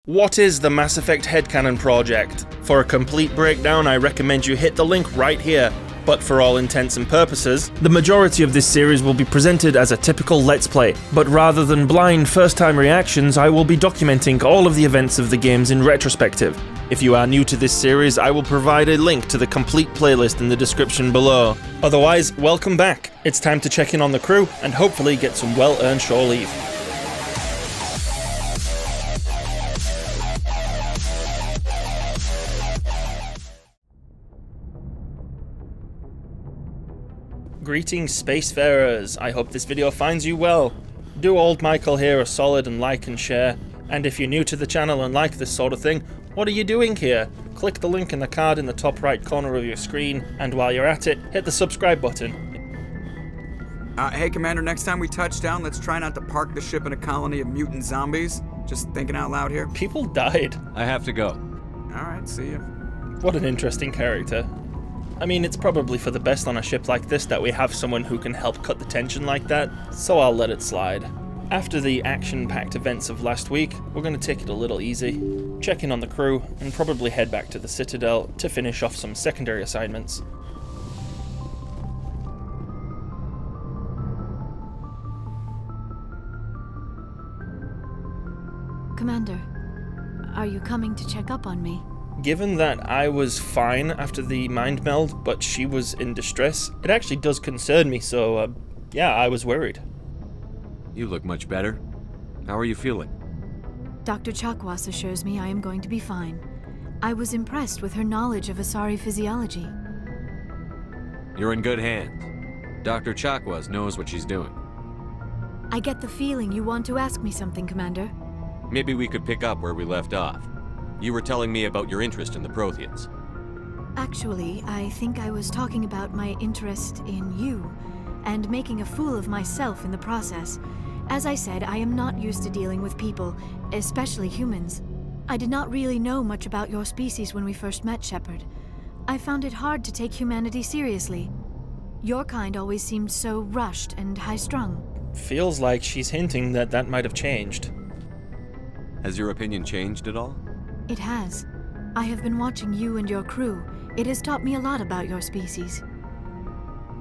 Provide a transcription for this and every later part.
What is the Mass Effect headcanon project? For a complete breakdown, I recommend you hit the link right here. But for all intents and purposes, the majority of this series will be presented as a typical Let's Play, but rather than blind first-time reactions, I will be documenting all of the events of the games in retrospective. If you are new to this series, I will provide a link to the complete playlist in the description below. Otherwise, welcome back. It's time to check in on the crew, and hopefully get some well-earned shore leave. Greetings Spacefarers, I hope this video finds you well. Do old Mykul here a solid and like and share, and if you're new to the channel and like this sort of thing, what are you doing here? Click the link in the card in the top right corner of your screen, and while you're at it, hit the subscribe button. Hey Commander, next time we touch down, let's try not to park the ship in a colony of mutant zombies. Just thinking out loud here. People died. I have to go. Alright, see ya. What an interesting character. I mean, it's probably for the best on a ship like this that we have someone who can help cut the tension like that, so I'll let it slide. After the action-packed events of last week, we're going to take it a little easy, check in on the crew, and probably head back to the Citadel to finish off some secondary assignments. Commander, are you coming to check up on me? Given that I was fine after the mind meld, but she was in distress, it actually does concern me, so yeah, I was worried. You look much better. How are you feeling? Dr. Chakwas assures me I am going to be fine. I was impressed with her knowledge of Asari physiology. You're in good hands. Dr. Chakwas knows what she's doing. I get the feeling you want to ask me something, Commander. Maybe we could pick up where we left off. You were telling me about your interest in the Protheans. Actually, I think I was talking about my interest in you, and making a fool of myself in the process. As I said, I am not used to dealing with people, especially humans. I did not really know much about your species when we first met, Shepard. I found it hard to take humanity seriously. Your kind always seemed so rushed and high-strung. Feels like she's hinting that that might have changed. Has your opinion changed at all? It has. I have been watching you and your crew. It has taught me a lot about your species.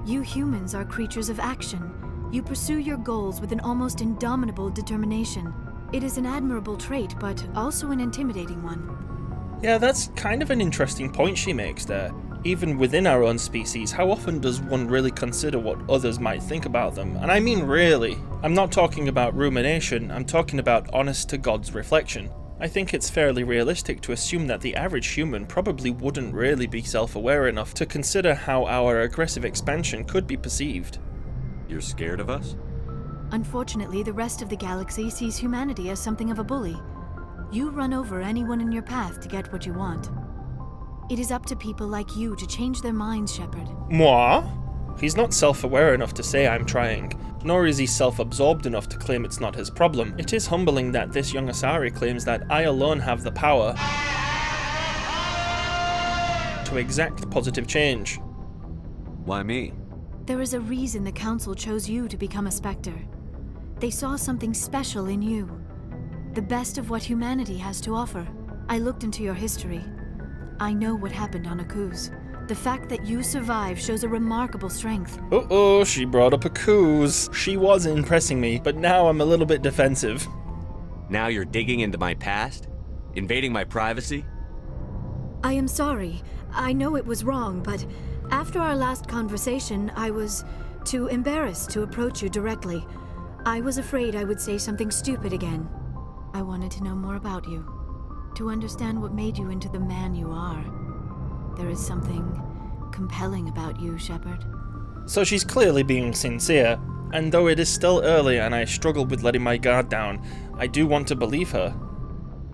You humans are creatures of action. You pursue your goals with an almost indomitable determination. It is an admirable trait, but also an intimidating one. Yeah, that's kind of an interesting point she makes there. Even within our own species, how often does one really consider what others might think about them? And I mean really. I'm not talking about rumination, I'm talking about honest to God's reflection. I think it's fairly realistic to assume that the average human probably wouldn't really be self-aware enough to consider how our aggressive expansion could be perceived. You're scared of us? Unfortunately, the rest of the galaxy sees humanity as something of a bully. You run over anyone in your path to get what you want. It is up to people like you to change their minds, Shepard. Moi? He's not self-aware enough to say I'm trying, nor is he self-absorbed enough to claim it's not his problem. It is humbling that this young Asari claims that I alone have the power to exact positive change. Why me? There is a reason the Council chose you to become a Spectre. They saw something special in you. The best of what humanity has to offer. I looked into your history. I know what happened on Akuz. The fact that you survived shows a remarkable strength. Uh-oh, she brought up Akuz. She was impressing me, but now I'm a little bit defensive. Now you're digging into my past? Invading my privacy? I am sorry. I know it was wrong, but after our last conversation, I was too embarrassed to approach you directly. I was afraid I would say something stupid again. I wanted to know more about you, to understand what made you into the man you are. There is something compelling about you, Shepard. So she's clearly being sincere, and though it is still early and I struggle with letting my guard down, I do want to believe her.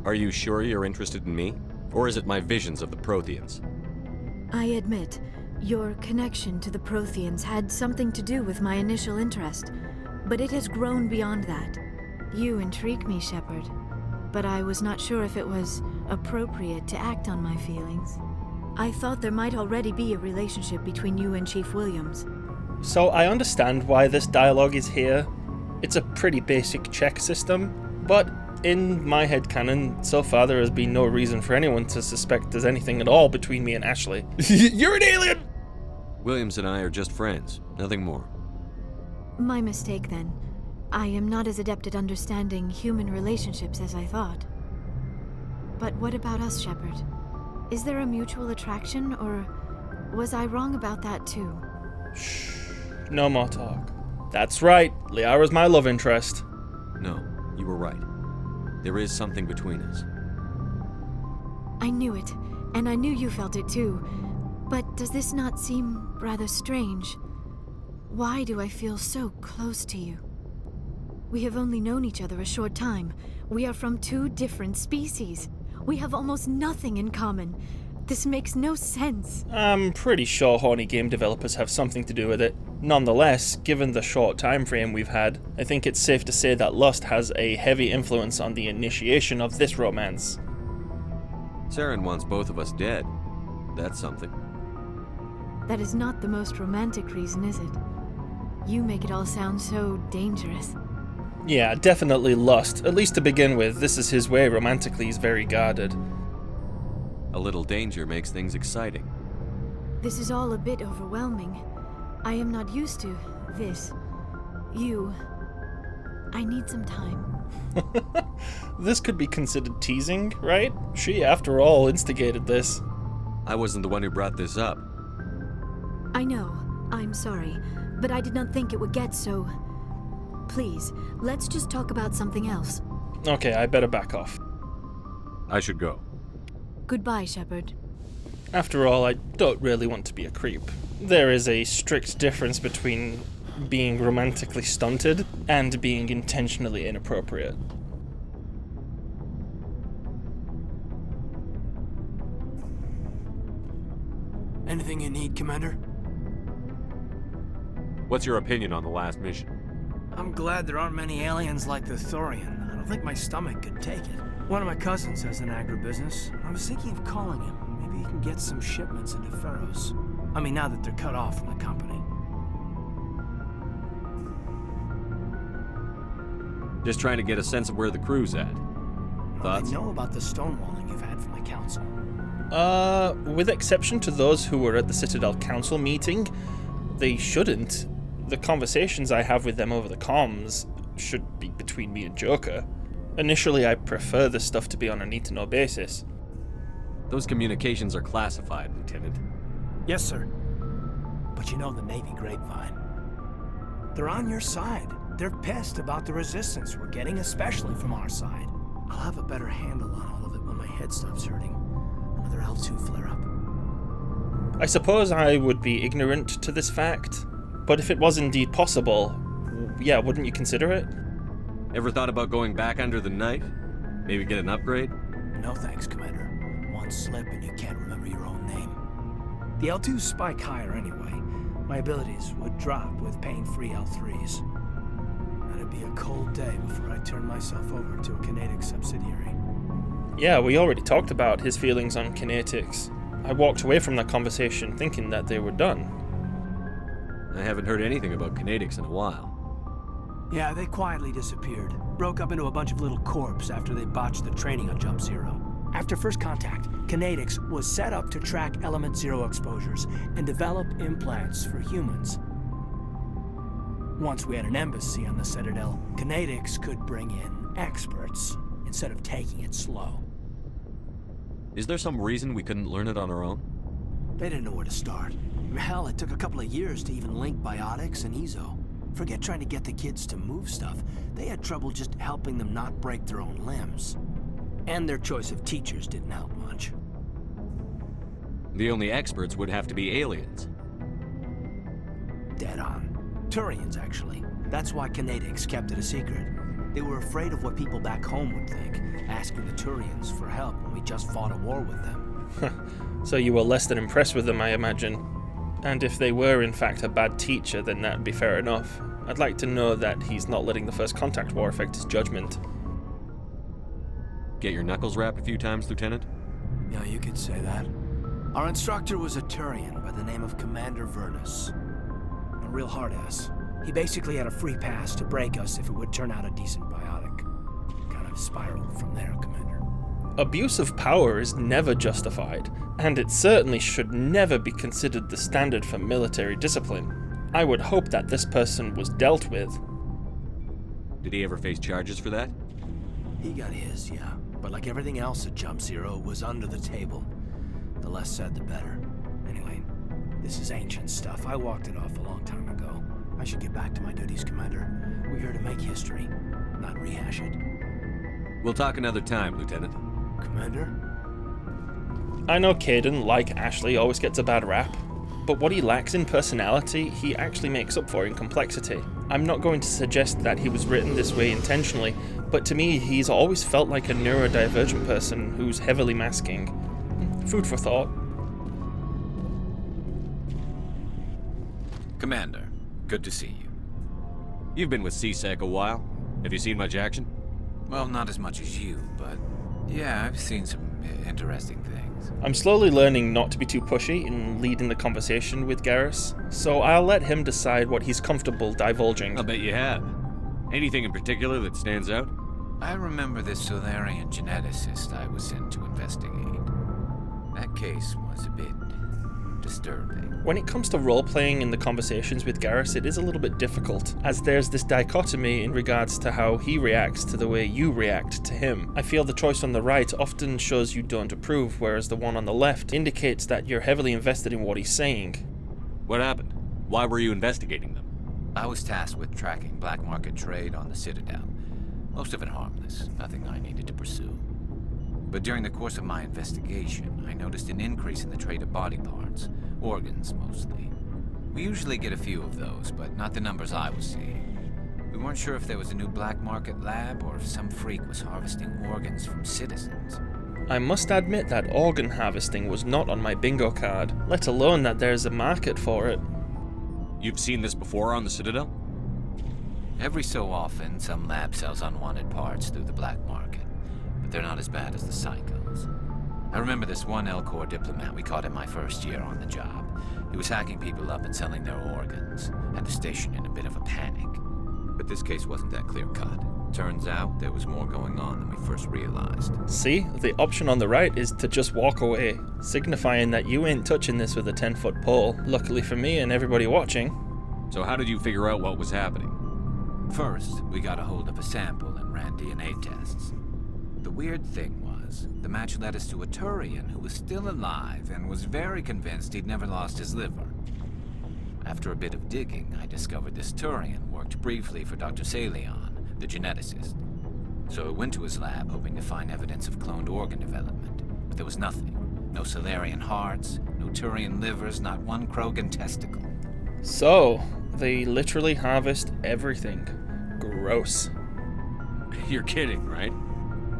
Are you sure you're interested in me? Or is it my visions of the Protheans? I admit, your connection to the Protheans had something to do with my initial interest, but it has grown beyond that. You intrigue me, Shepard, but I was not sure if it was appropriate to act on my feelings. I thought there might already be a relationship between you and Chief Williams. So I understand why this dialogue is here. It's a pretty basic check system, but in my headcanon, so far there has been no reason for anyone to suspect there's anything at all between me and Ashley. You're an alien! Williams and I are just friends, nothing more. My mistake then. I am not as adept at understanding human relationships as I thought. But what about us, Shepard? Is there a mutual attraction, or was I wrong about that too? Shh. No more talk. That's right. Liara's my love interest. No, you were right. There is something between us. I knew it, and I knew you felt it too. But does this not seem rather strange? Why do I feel so close to you? We have only known each other a short time. We are from two different species. We have almost nothing in common. This makes no sense. I'm pretty sure horny game developers have something to do with it. Nonetheless, given the short time frame we've had, I think it's safe to say that lust has a heavy influence on the initiation of this romance. Saren wants both of us dead. That's something. That is not the most romantic reason, is it? You make it all sound so dangerous. Yeah, definitely lust. At least to begin with, this is his way romantically, he's very guarded. A little danger makes things exciting. This is all a bit overwhelming. I am not used to this. I need some time. This could be considered teasing, right? She, after all, instigated this. I wasn't the one who brought this up. I know. I'm sorry. But I did not think it would get so... Please, let's just talk about something else. Okay, I better back off. I should go. Goodbye, Shepard. After all, I don't really want to be a creep. There is a strict difference between being romantically stunted and being intentionally inappropriate. Anything you need, Commander? What's your opinion on the last mission? I'm glad there aren't many aliens like the Thorian. I don't think my stomach could take it. One of my cousins has an agribusiness. I was thinking of calling him. Maybe he can get some shipments into Pharaohs. I mean, now that they're cut off from the company. Just trying to get a sense of where the crew's at. Thoughts? I know about the stonewalling you've had from the council. With exception to those who were at the Citadel Council meeting, they shouldn't. The conversations I have with them over the comms should be between me and Joker. Initially, I prefer this stuff to be on a need-to-know basis. Those communications are classified, Lieutenant. Yes, sir. But you know the Navy grapevine. They're on your side. They're pissed about the resistance we're getting, especially from our side. I'll have a better handle on all of it when my head stops hurting. Another L2 flare-up. I suppose I would be ignorant to this fact, but if it was indeed possible, yeah, wouldn't you consider it? Ever thought about going back under the knife? Maybe get an upgrade? No thanks, Commander. One slip and you can't remember your own name. The L2s spike higher anyway. My abilities would drop with pain-free L3s. That'd be a cold day before I turn myself over to a kinetic subsidiary. Yeah, we already talked about his feelings on kinetics. I walked away from that conversation thinking that they were done. I haven't heard anything about kinetics in a while. Yeah, they quietly disappeared. Broke up into a bunch of little corps after they botched the training on Jump Zero. After first contact, kinetics was set up to track Element Zero exposures and develop implants for humans. Once we had an embassy on the Citadel, kinetics could bring in experts instead of taking it slow. Is there some reason we couldn't learn it on our own? They didn't know where to start. Hell, it took a couple of years to even link biotics and EZO. Forget trying to get the kids to move stuff. They had trouble just helping them not break their own limbs. And their choice of teachers didn't help much. The only experts would have to be aliens. Dead on. Turians, actually. That's why kinetics kept it a secret. They were afraid of what people back home would think, asking the Turians for help when we just fought a war with them. So you were less than impressed with them, I imagine. And if they were in fact a bad teacher, then that'd be fair enough. I'd like to know that he's not letting the First Contact War affect his judgment. Get your knuckles rapped a few times, Lieutenant? Yeah, you could say that. Our instructor was a Turian by the name of Commander Vernus. A real hard-ass. He basically had a free pass to break us if it would turn out a decent biotic. Kinda I've spiraled from there, Commander. Abuse of power is never justified, and it certainly should never be considered the standard for military discipline. I would hope that this person was dealt with. Did he ever face charges for that? He got his, yeah. But like everything else at Jump Zero, it was under the table. The less said, the better. Anyway, this is ancient stuff. I walked it off a long time ago. I should get back to my duties, Commander. We're here to make history, not rehash it. We'll talk another time, Lieutenant. Commander? I know Caden, like Ashley, always gets a bad rap, but what he lacks in personality, he actually makes up for in complexity. I'm not going to suggest that he was written this way intentionally, but to me, he's always felt like a neurodivergent person who's heavily masking. Food for thought. Commander, good to see you. You've been with CSEC a while. Have you seen much action? Well, not as much as you, but yeah, I've seen some interesting things. I'm slowly learning not to be too pushy in leading the conversation with Garrus, so I'll let him decide what he's comfortable divulging. I'll bet you have. Anything in particular that stands out? I remember this Solarian geneticist I was sent to investigate. That case was a bit disturbing. When it comes to role-playing in the conversations with Garrus, it is a little bit difficult, as there's this dichotomy in regards to how he reacts to the way you react to him. I feel the choice on the right often shows you don't approve, whereas the one on the left indicates that you're heavily invested in what he's saying. What happened? Why were you investigating them? I was tasked with tracking black market trade on the Citadel. Most of it harmless, nothing I needed to pursue. But during the course of my investigation, I noticed an increase in the trade of body parts, organs mostly. We usually get a few of those, but not the numbers I was seeing. We weren't sure if there was a new black market lab or if some freak was harvesting organs from citizens. I must admit that organ harvesting was not on my bingo card, let alone that there's a market for it. You've seen this before on the Citadel? Every so often, some lab sells unwanted parts through the black market, but they're not as bad as the psychos. I remember this one L-Corps diplomat we caught in my first year on the job. He was hacking people up and selling their organs. Had the station in a bit of a panic. But this case wasn't that clear-cut. Turns out there was more going on than we first realized. See, the option on the right is to just walk away, signifying that you ain't touching this with a 10-foot pole, luckily for me and everybody watching. So how did you figure out what was happening? First, we got a hold of a sample and ran DNA tests. The weird thing was, the match led us to a Turian who was still alive and was very convinced he'd never lost his liver. After a bit of digging, I discovered this Turian worked briefly for Dr. Salion, the geneticist. So I went to his lab hoping to find evidence of cloned organ development, but there was nothing. No Solarian hearts, no Turian livers, not one Krogan testicle. So, they literally harvest everything. Gross. You're kidding, right?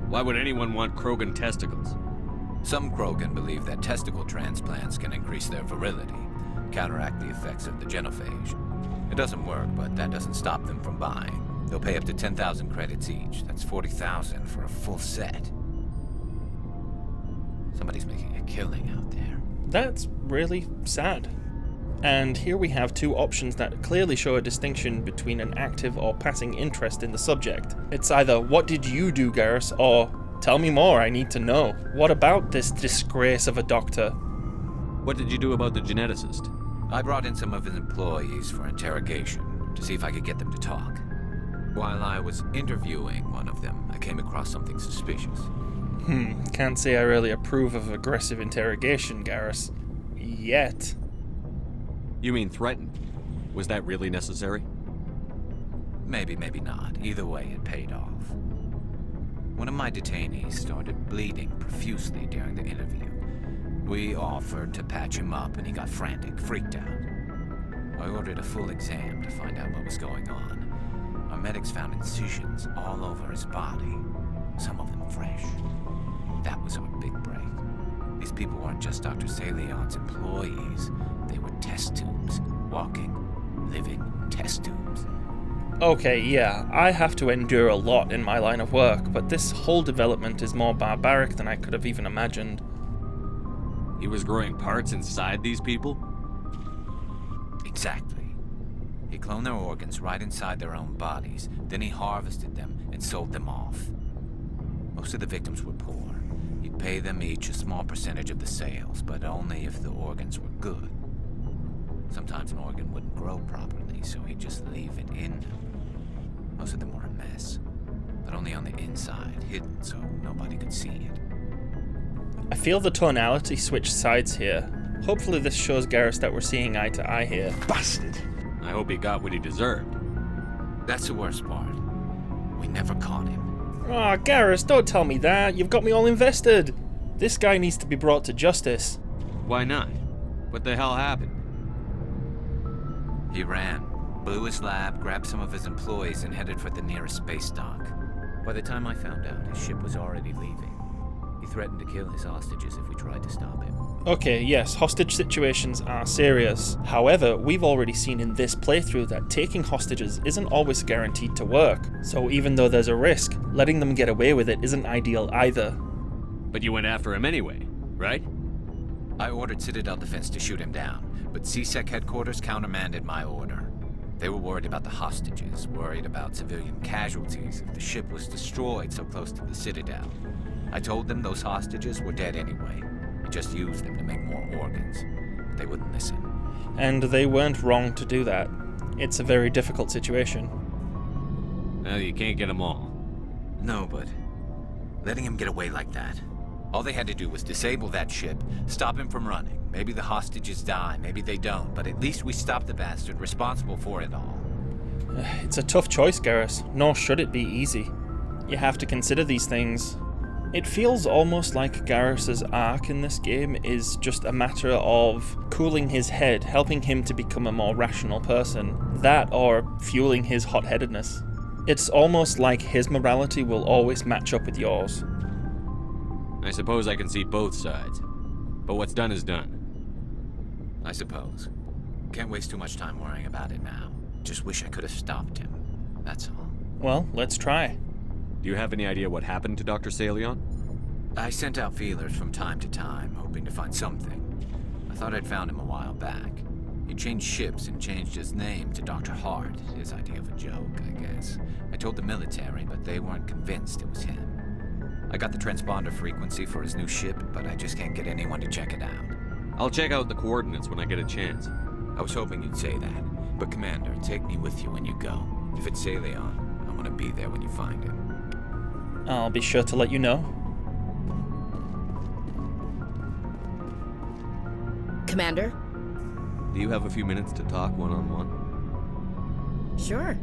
Why would anyone want Krogan testicles? Some Krogan believe that testicle transplants can increase their virility, counteract the effects of the genophage. It doesn't work, but that doesn't stop them from buying. They'll pay up to 10,000 credits each. That's 40,000 for a full set. Somebody's making a killing out there. That's really sad. And here we have two options that clearly show a distinction between an active or passing interest in the subject. It's either, what did you do, Garrus, or tell me more, I need to know. What about this disgrace of a doctor? What did you do about the geneticist? I brought in some of his employees for interrogation to see if I could get them to talk. While I was interviewing one of them, I came across something suspicious. Can't say I really approve of aggressive interrogation, Garrus. Yet. You mean threatened? Was that really necessary? Maybe, maybe not. Either way, it paid off. One of my detainees started bleeding profusely during the interview. We offered to patch him up, and he got frantic, freaked out. I ordered a full exam to find out what was going on. Our medics found incisions all over his body, some of them fresh. That was our big break. These people weren't just Dr. Salion's employees. They were test tubes. Walking, living test tubes. Okay, yeah, I have to endure a lot in my line of work, but this whole development is more barbaric than I could have even imagined. He was growing parts inside these people? Exactly. He cloned their organs right inside their own bodies. Then he harvested them and sold them off. Most of the victims were poor. You'd pay them each a small percentage of the sales, but only if the organs were good. Sometimes an organ wouldn't grow properly, so he'd just leave it in them. Most of them were a mess, but only on the inside, hidden so nobody could see it. I feel the tonality switch sides here. Hopefully this shows Garrus that we're seeing eye to eye here. Bastard! I hope he got what he deserved. That's the worst part. We never caught him. Aw, Garrus, don't tell me that. You've got me all invested. This guy needs to be brought to justice. Why not? What the hell happened? He ran, blew his lab, grabbed some of his employees, and headed for the nearest space dock. By the time I found out, his ship was already leaving. He threatened to kill his hostages if we tried to stop him. Okay, yes, hostage situations are serious. However, we've already seen in this playthrough that taking hostages isn't always guaranteed to work. So even though there's a risk, letting them get away with it isn't ideal either. But you went after him anyway, right? I ordered Citadel Defense to shoot him down, but CSEC headquarters countermanded my order. They were worried about the hostages, worried about civilian casualties if the ship was destroyed so close to the Citadel. I told them those hostages were dead anyway. We just used them to make more organs. But they wouldn't listen. And they weren't wrong to do that. It's a very difficult situation. Well, you can't get them all. No, but letting him get away like that. All they had to do was disable that ship, stop him from running. Maybe the hostages die, maybe they don't, but at least we stopped the bastard responsible for it all. It's a tough choice, Garrus, nor should it be easy. You have to consider these things. It feels almost like Garrus's arc in this game is just a matter of cooling his head, helping him to become a more rational person. That or fueling his hot-headedness. It's almost like his morality will always match up with yours. I suppose I can see both sides. But what's done is done. I suppose. Can't waste too much time worrying about it now. Just wish I could have stopped him. That's all. Well, let's try. Do you have any idea what happened to Dr. Salion? I sent out feelers from time to time, hoping to find something. I thought I'd found him a while back. He changed ships and changed his name to Dr. Hart, his idea of a joke, I guess. I told the military, but they weren't convinced it was him. I got the transponder frequency for his new ship, but I just can't get anyone to check it out. I'll check out the coordinates when I get a chance. I was hoping you'd say that, but Commander, take me with you when you go. If it's Salion, I want to be there when you find him. I'll be sure to let you know. Commander? Do you have a few minutes to talk one-on-one? Sure.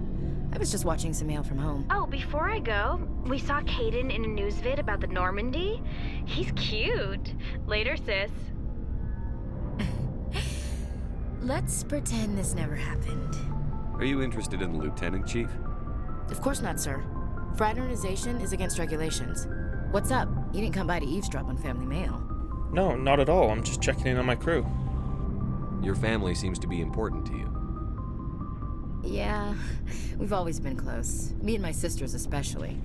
I was just watching some mail from home. Oh, before I go, we saw Caden in a news vid about the Normandy. He's cute. Later, sis. Let's pretend this never happened. Are you interested in the Lieutenant Chief? Of course not, sir. Fraternization is against regulations. What's up? You didn't come by to eavesdrop on family mail. No, not at all. I'm just checking in on my crew. Your family seems to be important to you. Yeah, we've always been close. Me and my sisters especially.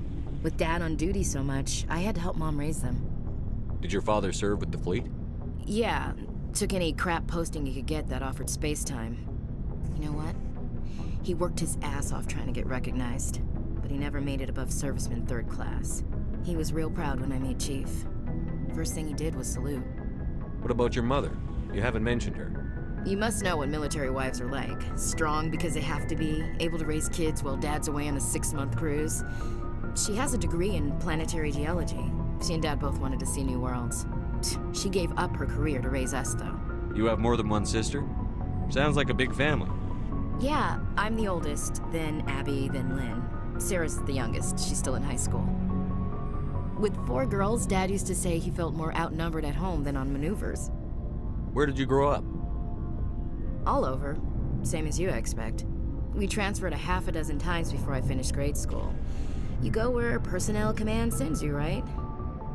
With Dad on duty so much, I had to help Mom raise them. Did your father serve with the fleet? Yeah, took any crap posting he could get that offered space time. You know what? He worked his ass off trying to get recognized, but he never made it above serviceman 3rd class. He was real proud when I made Chief. First thing he did was salute. What about your mother? You haven't mentioned her. You must know what military wives are like. Strong because they have to be, able to raise kids while Dad's away on a 6-month cruise. She has a degree in planetary geology. She and Dad both wanted to see new worlds. She gave up her career to raise us, though. You have more than one sister? Sounds like a big family. Yeah, I'm the oldest, then Abby, then Lynn. Sarah's the youngest. She's still in high school. With 4 girls, Dad used to say he felt more outnumbered at home than on maneuvers. Where did you grow up? All over. Same as you, I expect. We transferred a half a dozen times before I finished grade school. You go where personnel command sends you, right?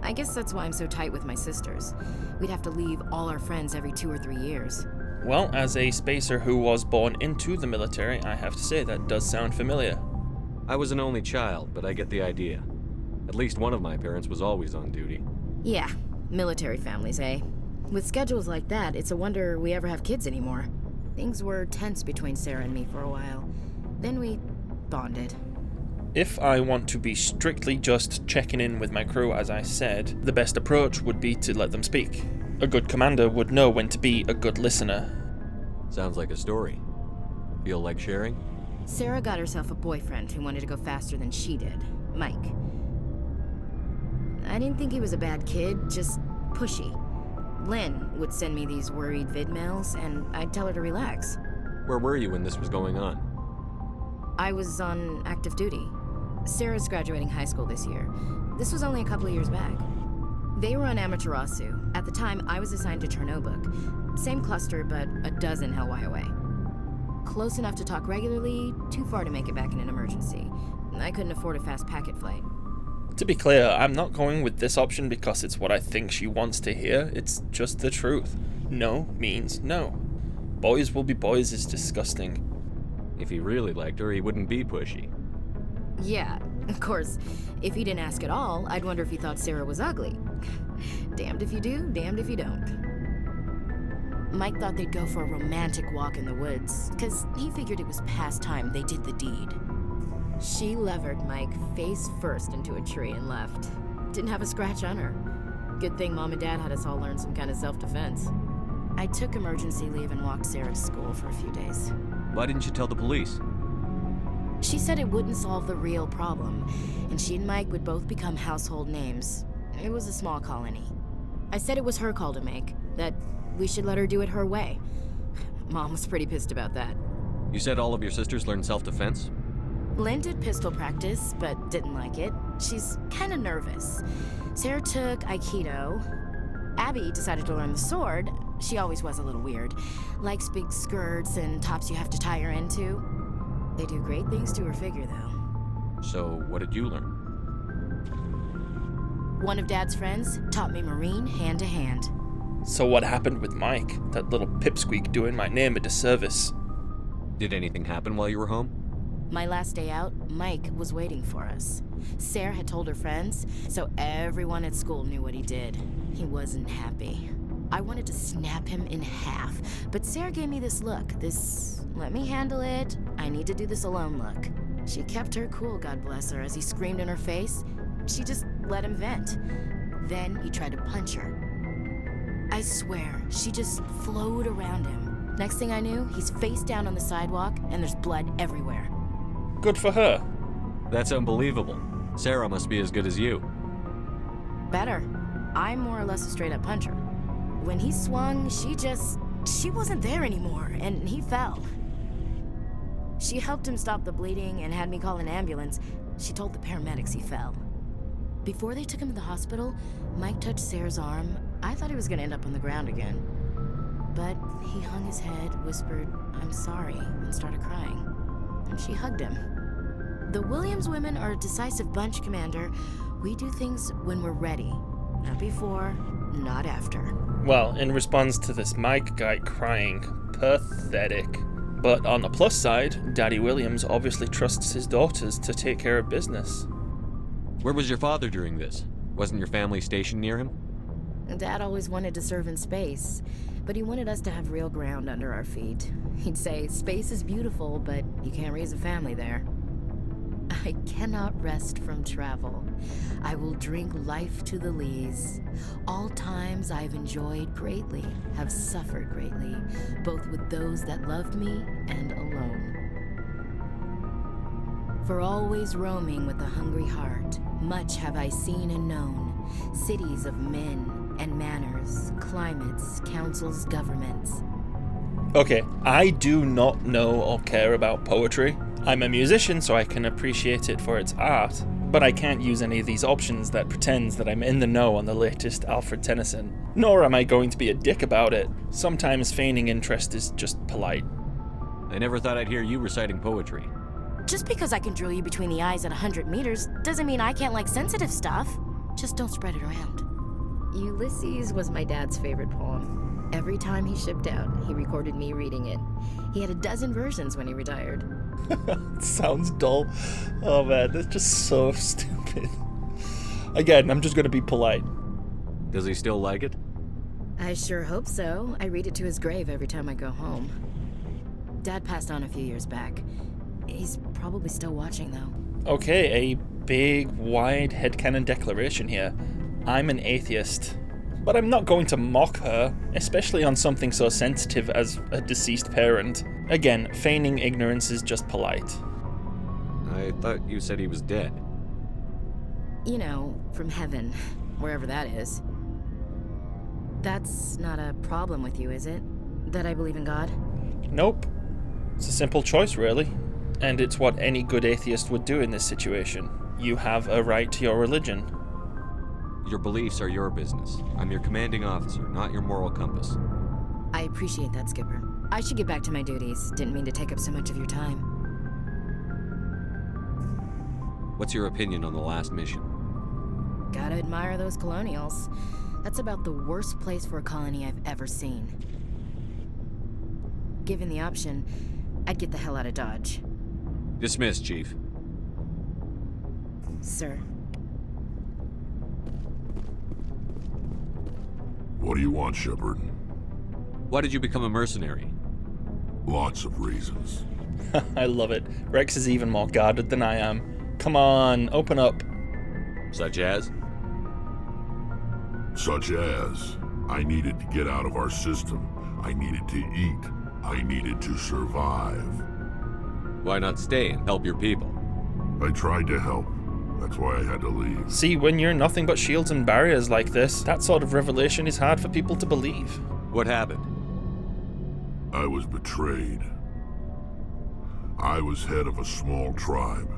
I guess that's why I'm so tight with my sisters. We'd have to leave all our friends every 2 or 3 years. Well, as a spacer who was born into the military, I have to say that does sound familiar. I was an only child, but I get the idea. At least one of my parents was always on duty. Yeah, military families, eh? With schedules like that, it's a wonder we ever have kids anymore. Things were tense between Sarah and me for a while. Then we bonded. If I want to be strictly just checking in with my crew, as I said, the best approach would be to let them speak. A good commander would know when to be a good listener. Sounds like a story. Feel like sharing? Sarah got herself a boyfriend who wanted to go faster than she did, Mike. I didn't think he was a bad kid, just pushy. Lynn would send me these worried vidmails, and I'd tell her to relax. Where were you when this was going on? I was on active duty. Sarah's graduating high school this year. This was only a couple of years back. They were on Amaterasu. At the time, I was assigned to Chernobog. Same cluster, but a dozen Hellwire away. Close enough to talk regularly, too far to make it back in an emergency. I couldn't afford a fast packet flight. To be clear, I'm not going with this option because it's what I think she wants to hear, it's just the truth. No means no. Boys will be boys is disgusting. If he really liked her, he wouldn't be pushy. Yeah, of course. If he didn't ask at all, I'd wonder if he thought Sarah was ugly. Damned if you do, damned if you don't. Mike thought they'd go for a romantic walk in the woods, because he figured it was past time they did the deed. She levered Mike face first into a tree and left. Didn't have a scratch on her. Good thing Mom and Dad had us all learn some kind of self-defense. I took emergency leave and walked Sarah to school for a few days. Why didn't you tell the police? She said it wouldn't solve the real problem, and she and Mike would both become household names. It was a small colony. I said it was her call to make, that we should let her do it her way. Mom was pretty pissed about that. You said all of your sisters learned self-defense? Lynn did pistol practice, but didn't like it. She's kind of nervous. Sarah took Aikido. Abby decided to learn the sword. She always was a little weird. Likes big skirts and tops you have to tie her into. They do great things to her figure, though. So, what did you learn? One of Dad's friends taught me Marine hand to hand. So what happened with Mike? That little pipsqueak doing my name a disservice. Did anything happen while you were home? My last day out, Mike was waiting for us. Sarah had told her friends, so everyone at school knew what he did. He wasn't happy. I wanted to snap him in half, but Sarah gave me this look, this let me handle it, I need to do this alone look. She kept her cool, God bless her, as he screamed in her face. She just let him vent. Then he tried to punch her. I swear, she just flowed around him. Next thing I knew, he's face down on the sidewalk, and there's blood everywhere. Good for her. That's unbelievable. Sarah must be as good as you. Better. I'm more or less a straight-up puncher. When he swung, she wasn't there anymore, and he fell. She helped him stop the bleeding and had me call an ambulance. She told the paramedics he fell. Before they took him to the hospital, Mike touched Sarah's arm. I thought he was gonna end up on the ground again. But he hung his head, whispered, "I'm sorry," and started crying. And she hugged him. The Williams women are a decisive bunch, Commander. We do things when we're ready. Not before, not after. Well, in response to this Mike guy crying, pathetic. But on the plus side, Daddy Williams obviously trusts his daughters to take care of business. Where was your father during this? Wasn't your family stationed near him? Dad always wanted to serve in space, but he wanted us to have real ground under our feet. He'd say, space is beautiful, but you can't raise a family there. I cannot rest from travel. I will drink life to the lees. All times I've enjoyed greatly, have suffered greatly, both with those that loved me and alone. For always roaming with a hungry heart, much have I seen and known, cities of men and manners, climates, councils, governments. Okay, I do not know or care about poetry. I'm a musician, so I can appreciate it for its art, but I can't use any of these options that pretends that I'm in the know on the latest Alfred Tennyson. Nor am I going to be a dick about it. Sometimes feigning interest is just polite. I never thought I'd hear you reciting poetry. Just because I can drill you between the eyes at 100 meters doesn't mean I can't like sensitive stuff. Just don't spread it around. Ulysses was my dad's favorite poem. Every time he shipped out, he recorded me reading it. He had a dozen versions when he retired. Sounds dull. Oh man, that's just so stupid. Again, I'm just gonna be polite. Does he still like it? I sure hope so. I read it to his grave every time I go home. Dad passed on a few years back. He's probably still watching, though. Okay, a big, wide headcanon declaration here. I'm an atheist. But I'm not going to mock her, especially on something so sensitive as a deceased parent. Again, feigning ignorance is just polite. I thought you said he was dead. You know, from heaven, wherever that is. That's not a problem with you, is it? That I believe in God? Nope. It's a simple choice, really. And it's what any good atheist would do in this situation. You have a right to your religion. Your beliefs are your business. I'm your commanding officer, not your moral compass. I appreciate that, Skipper. I should get back to my duties. Didn't mean to take up so much of your time. What's your opinion on the last mission? Gotta admire those colonials. That's about the worst place for a colony I've ever seen. Given the option, I'd get the hell out of Dodge. Dismissed, Chief. Sir. What do you want, Shepard? Why did you become a mercenary? Lots of reasons. I love it. Rex is even more guarded than I am. Come on, open up. Such as? Such as, I needed to get out of our system. I needed to eat. I needed to survive. Why not stay and help your people? I tried to help. That's why I had to leave. See, when you're nothing but shields and barriers like this, that sort of revelation is hard for people to believe. What happened? I was betrayed. I was head of a small tribe.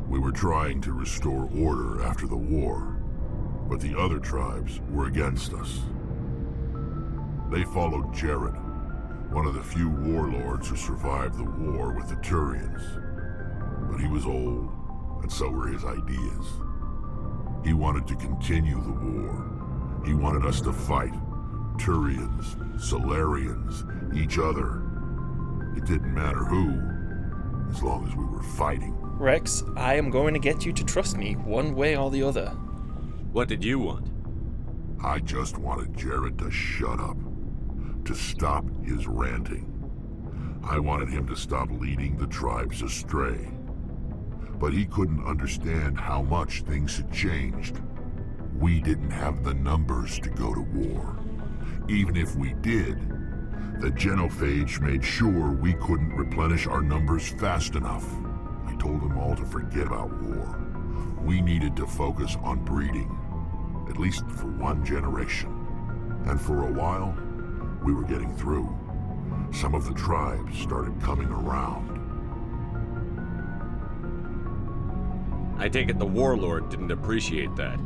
We were trying to restore order after the war, but the other tribes were against us. They followed Jared, one of the few warlords who survived the war with the Turians. But he was old, and so were his ideas. He wanted to continue the war. He wanted us to fight. Turians, Solarians, each other. It didn't matter who, as long as we were fighting. Rex, I am going to get you to trust me, one way or the other. What did you want? I just wanted Jared to shut up, to stop his ranting. I wanted him to stop leading the tribes astray. But he couldn't understand how much things had changed. We didn't have the numbers to go to war. Even if we did, the genophage made sure we couldn't replenish our numbers fast enough. I told them all to forget about war. We needed to focus on breeding, at least for one generation. And for a while, we were getting through. Some of the tribes started coming around. I take it the warlord didn't appreciate that.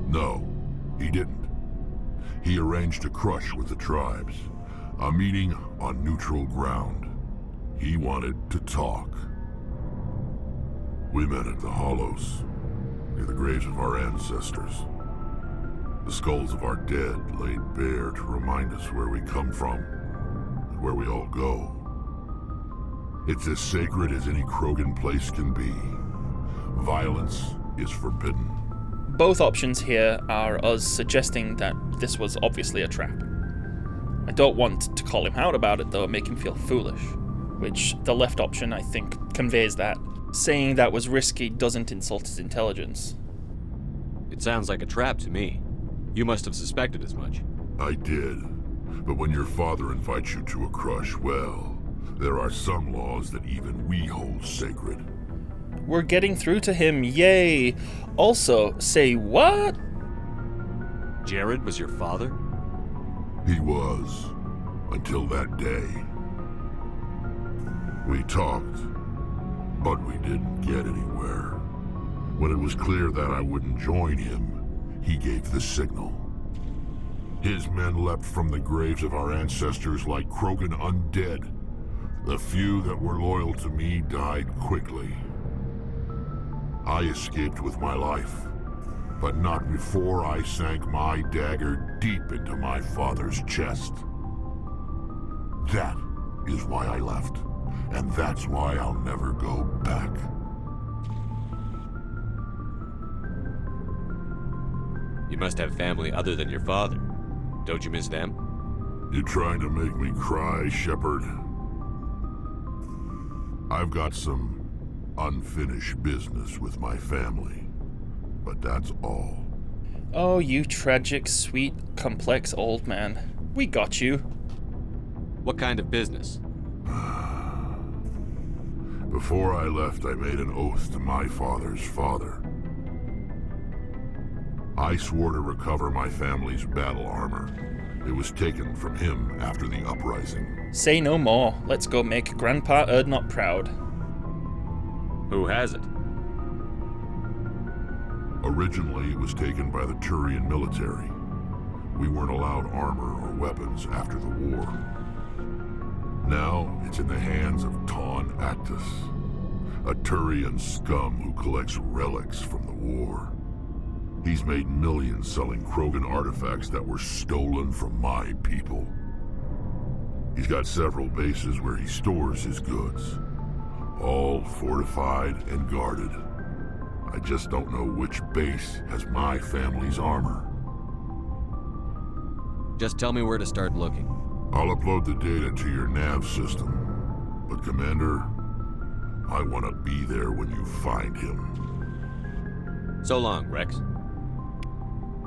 No, he didn't. He arranged a crush with the tribes, a meeting on neutral ground. He wanted to talk. We met at the Hollows, near the graves of our ancestors. The skulls of our dead laid bare to remind us where we come from, and where we all go. It's as sacred as any Krogan place can be. Violence is forbidden. Both options here are us suggesting that this was obviously a trap. I don't want to call him out about it though, make him feel foolish, which the left option I think conveys that. Saying that was risky doesn't insult his intelligence. It sounds like a trap to me. You must have suspected as much. I did. But when your father invites you to a crush, well, there are some laws that even we hold sacred. We're getting through to him, yay! Also, say what? Jared was your father? He was, until that day. We talked, but we didn't get anywhere. When it was clear that I wouldn't join him, he gave the signal. His men leapt from the graves of our ancestors like Krogan undead. The few that were loyal to me died quickly. I escaped with my life, but not before I sank my dagger deep into my father's chest. That is why I left, and that's why I'll never go back. You must have family other than your father. Don't you miss them? You trying to make me cry, Shepard? I've got some unfinished business with my family. But that's all. Oh, you tragic, sweet, complex old man. We got you. What kind of business? Before I left, I made an oath to my father's father. I swore to recover my family's battle armor. It was taken from him after the uprising. Say no more. Let's go make Grandpa Erdnot proud. Who has it? Originally, it was taken by the Turian military. We weren't allowed armor or weapons after the war. Now, it's in the hands of Ton Actus, a Turian scum who collects relics from the war. He's made millions selling Krogan artifacts that were stolen from my people. He's got several bases where he stores his goods, all fortified and guarded. I just don't know which base has my family's armor. Just tell me where to start looking. I'll upload the data to your nav system. But Commander, I want to be there when you find him. So long, Rex.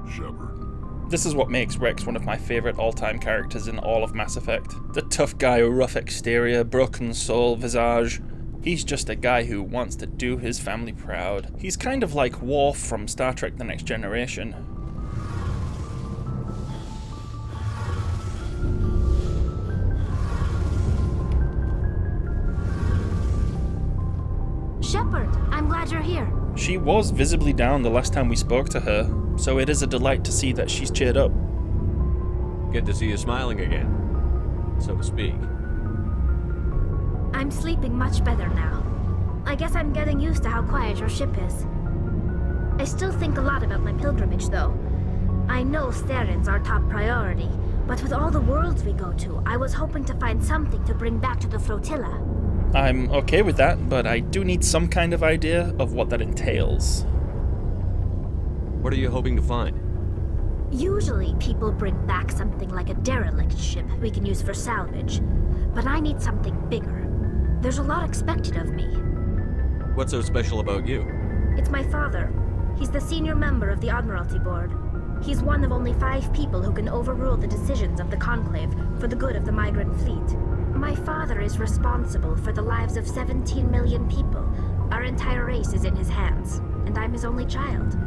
Shepard. This is what makes Rex one of my favourite all-time characters in all of Mass Effect. The tough guy, rough exterior, broken soul, visage. He's just a guy who wants to do his family proud. He's kind of like Worf from Star Trek The Next Generation. Shepard, I'm glad you're here. She was visibly down the last time we spoke to her, so it is a delight to see that she's cheered up. Good to see you smiling again, so to speak. I'm sleeping much better now. I guess I'm getting used to how quiet your ship is. I still think a lot about my pilgrimage, though. I know Starin's our top priority, but with all the worlds we go to, I was hoping to find something to bring back to the flotilla. I'm okay with that, but I do need some kind of idea of what that entails. What are you hoping to find? Usually, people bring back something like a derelict ship we can use for salvage, but I need something bigger. There's a lot expected of me. What's so special about you? It's my father. He's the senior member of the Admiralty Board. He's one of only 5 people who can overrule the decisions of the Conclave for the good of the migrant fleet. My father is responsible for the lives of 17 million people. Our entire race is in his hands, and I'm his only child.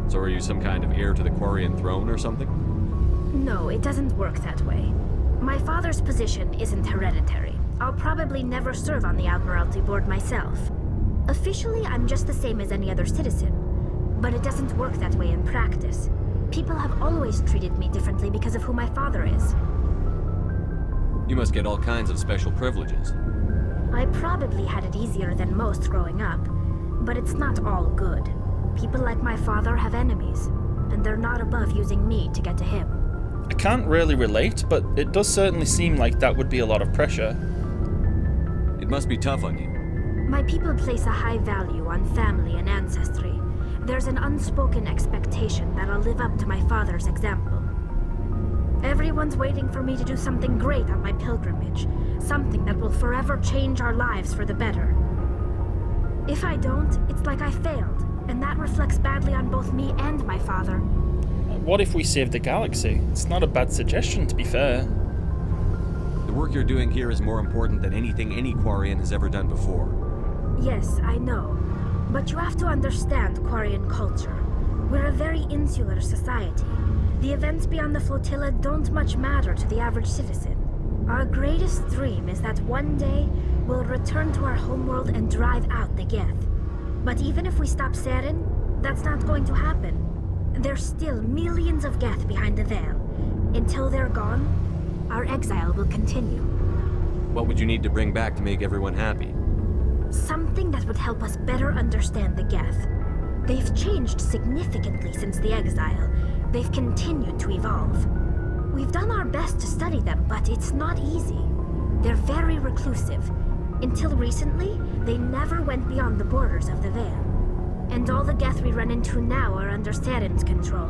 So are you some kind of heir to the Quarian throne or something? No, it doesn't work that way. My father's position isn't hereditary. I'll probably never serve on the Admiralty Board myself. Officially, I'm just the same as any other citizen, but it doesn't work that way in practice. People have always treated me differently because of who my father is. You must get all kinds of special privileges. I probably had it easier than most growing up, but it's not all good. People like my father have enemies, and they're not above using me to get to him. I can't really relate, but it does certainly seem like that would be a lot of pressure. It must be tough on you. My people place a high value on family and ancestry. There's an unspoken expectation that I'll live up to my father's example. Everyone's waiting for me to do something great on my pilgrimage, something that will forever change our lives for the better. If I don't, it's like I failed, and that reflects badly on both me and my father. What if we save the galaxy? It's not a bad suggestion, to be fair. The work you're doing here is more important than anything any Quarian has ever done before. Yes, I know. But you have to understand Quarian culture. We're a very insular society. The events beyond the flotilla don't much matter to the average citizen. Our greatest dream is that one day we'll return to our homeworld and drive out the Geth. But even if we stop Saren, that's not going to happen. There's still millions of Geth behind the veil. Until they're gone, our exile will continue. What would you need to bring back to make everyone happy? Something that would help us better understand the Geth. They've changed significantly since the exile. They've continued to evolve. We've done our best to study them, but it's not easy. They're very reclusive. Until recently, they never went beyond the borders of the Veil. And all the Geth we run into now are under Saren's control.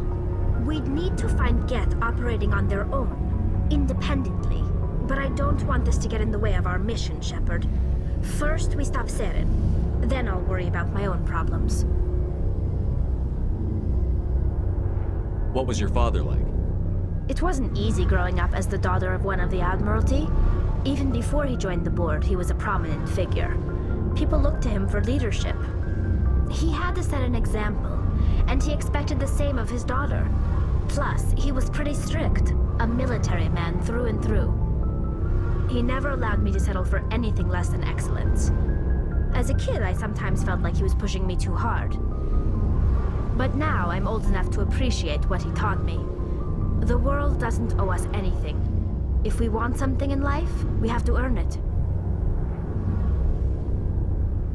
We'd need to find Geth operating on their own, independently. But I don't want this to get in the way of our mission, Shepard. First, we stop Seren. Then I'll worry about my own problems. What was your father like? It wasn't easy growing up as the daughter of one of the Admiralty. Even before he joined the board, he was a prominent figure. People looked to him for leadership. He had to set an example, and he expected the same of his daughter. Plus, he was pretty strict, a military man through and through. He never allowed me to settle for anything less than excellence. As a kid, I sometimes felt like he was pushing me too hard. But now I'm old enough to appreciate what he taught me. The world doesn't owe us anything. If we want something in life, we have to earn it.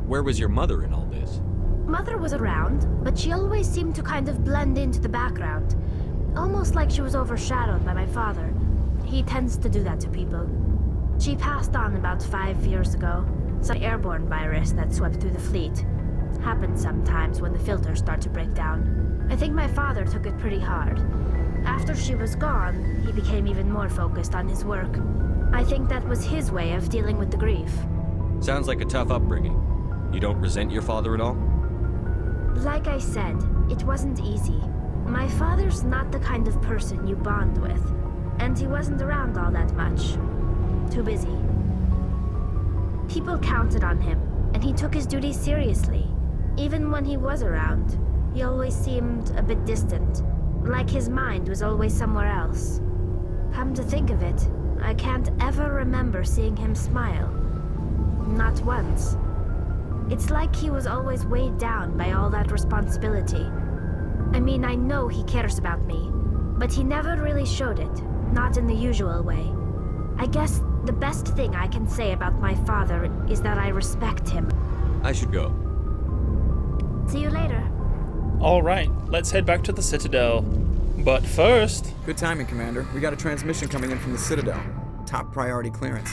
Where was your mother in all this? Mother was around, but she always seemed to kind of blend into the background. Almost like she was overshadowed by my father. He tends to do that to people. She passed on about 5 years ago. Some airborne virus that swept through the fleet. Happens sometimes when the filters start to break down. I think my father took it pretty hard. After she was gone, he became even more focused on his work. I think that was his way of dealing with the grief. Sounds like a tough upbringing. You don't resent your father at all? Like I said, it wasn't easy. My father's not the kind of person you bond with, and he wasn't around all that much. Too busy. People counted on him, and he took his duties seriously. Even when he was around, he always seemed a bit distant, like his mind was always somewhere else. Come to think of it, I can't ever remember seeing him smile. Not once. It's like he was always weighed down by all that responsibility. I mean, I know he cares about me, but he never really showed it, not in the usual way. I guess the best thing I can say about my father is that I respect him. I should go. See you later. Alright, let's head back to the Citadel. But first... Good timing, Commander. We got a transmission coming in from the Citadel. Top priority clearance.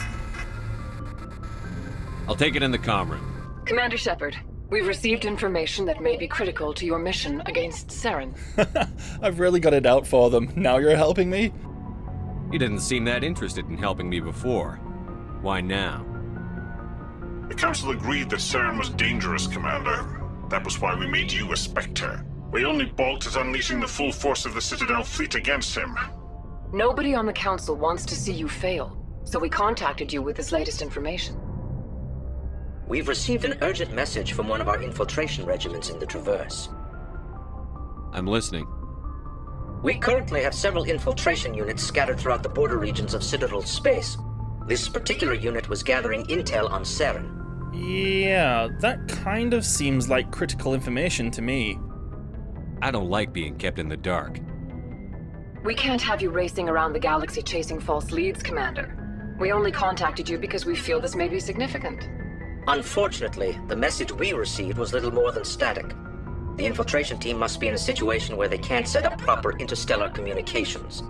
I'll take it in the comm room. Commander Shepard, we've received information that may be critical to your mission against Seren. I've really got it out for them. Now you're helping me? You didn't seem that interested in helping me before. Why now? The Council agreed that Seren was dangerous, Commander. That was why we made you a Spectre. We only balked at unleashing the full force of the Citadel fleet against him. Nobody on the Council wants to see you fail, so we contacted you with this latest information. We've received an urgent message from one of our infiltration regiments in the Traverse. I'm listening. We currently have several infiltration units scattered throughout the border regions of Citadel space. This particular unit was gathering intel on Seren. Yeah, that kind of seems like critical information to me. I don't like being kept in the dark. We can't have you racing around the galaxy chasing false leads, Commander. We only contacted you because we feel this may be significant. Unfortunately, the message we received was little more than static. The infiltration team must be in a situation where they can't set up proper interstellar communications.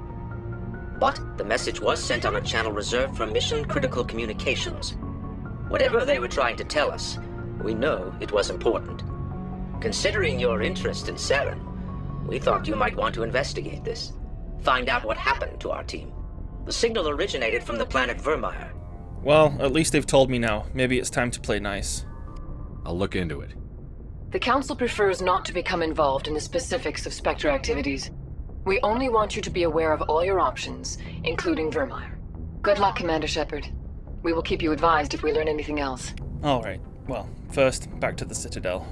But the message was sent on a channel reserved for mission-critical communications. Whatever they were trying to tell us, we know it was important. Considering your interest in Seren, we thought you might want to investigate this. Find out what happened to our team. The signal originated from the planet Vermeer. Well, at least they've told me now. Maybe it's time to play nice. I'll look into it. The Council prefers not to become involved in the specifics of Spectre activities. We only want you to be aware of all your options, including Vermeer. Good luck, Commander Shepard. We will keep you advised if we learn anything else. Alright, well, first, back to the Citadel.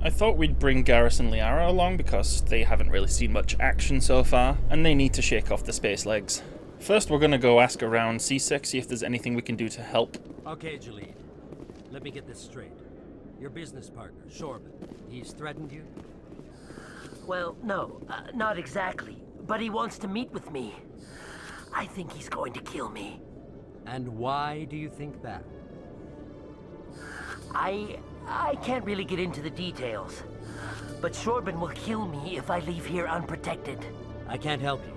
I thought we'd bring Garrus and Liara along because they haven't really seen much action so far, and they need to shake off the space legs. First, we're gonna go ask around C6, see if there's anything we can do to help. Okay, Jalid. Let me get this straight. Your business partner, Shorban, he's threatened you? Well, no, not exactly. But he wants to meet with me. I think he's going to kill me. And why do you think that? I can't really get into the details. But Shorban will kill me if I leave here unprotected. I can't help you.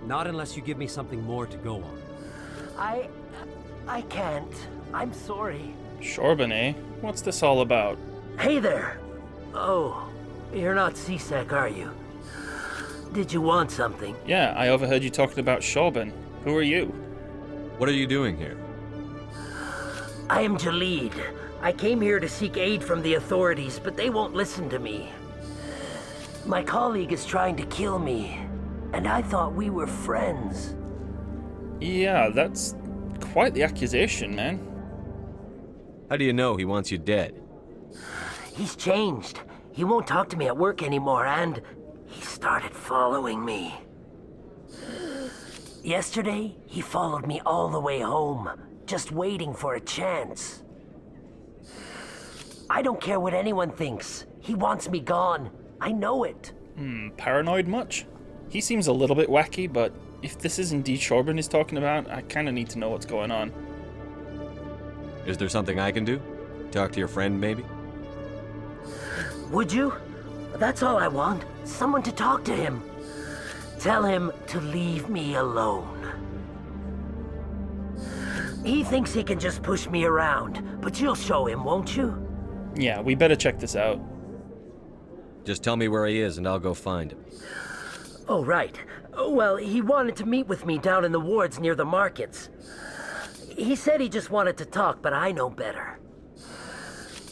Not unless you give me something more to go on. I can't. I'm sorry. Shorban, eh? What's this all about? Hey there. Oh, you're not C-Sec, are you? Did you want something? Yeah, I overheard you talking about Shorban. Who are you? What are you doing here? I am Jalid. I came here to seek aid from the authorities, but they won't listen to me. My colleague is trying to kill me, and I thought we were friends. Yeah, that's quite the accusation, man. How do you know he wants you dead? He's changed. He won't talk to me at work anymore, and he started following me. Yesterday, he followed me all the way home, just waiting for a chance. I don't care what anyone thinks. He wants me gone. I know it. Paranoid much? He seems a little bit wacky, but if this is indeed Shorban he's talking about, I kind of need to know what's going on. Is there something I can do? Talk to your friend, maybe? Would you? That's all I want. Someone to talk to him. Tell him to leave me alone. He thinks he can just push me around, but you'll show him, won't you? Yeah, we better check this out. Just tell me where he is and I'll go find him. Oh, right. Well, he wanted to meet with me down in the wards near the markets. He said he just wanted to talk, but I know better.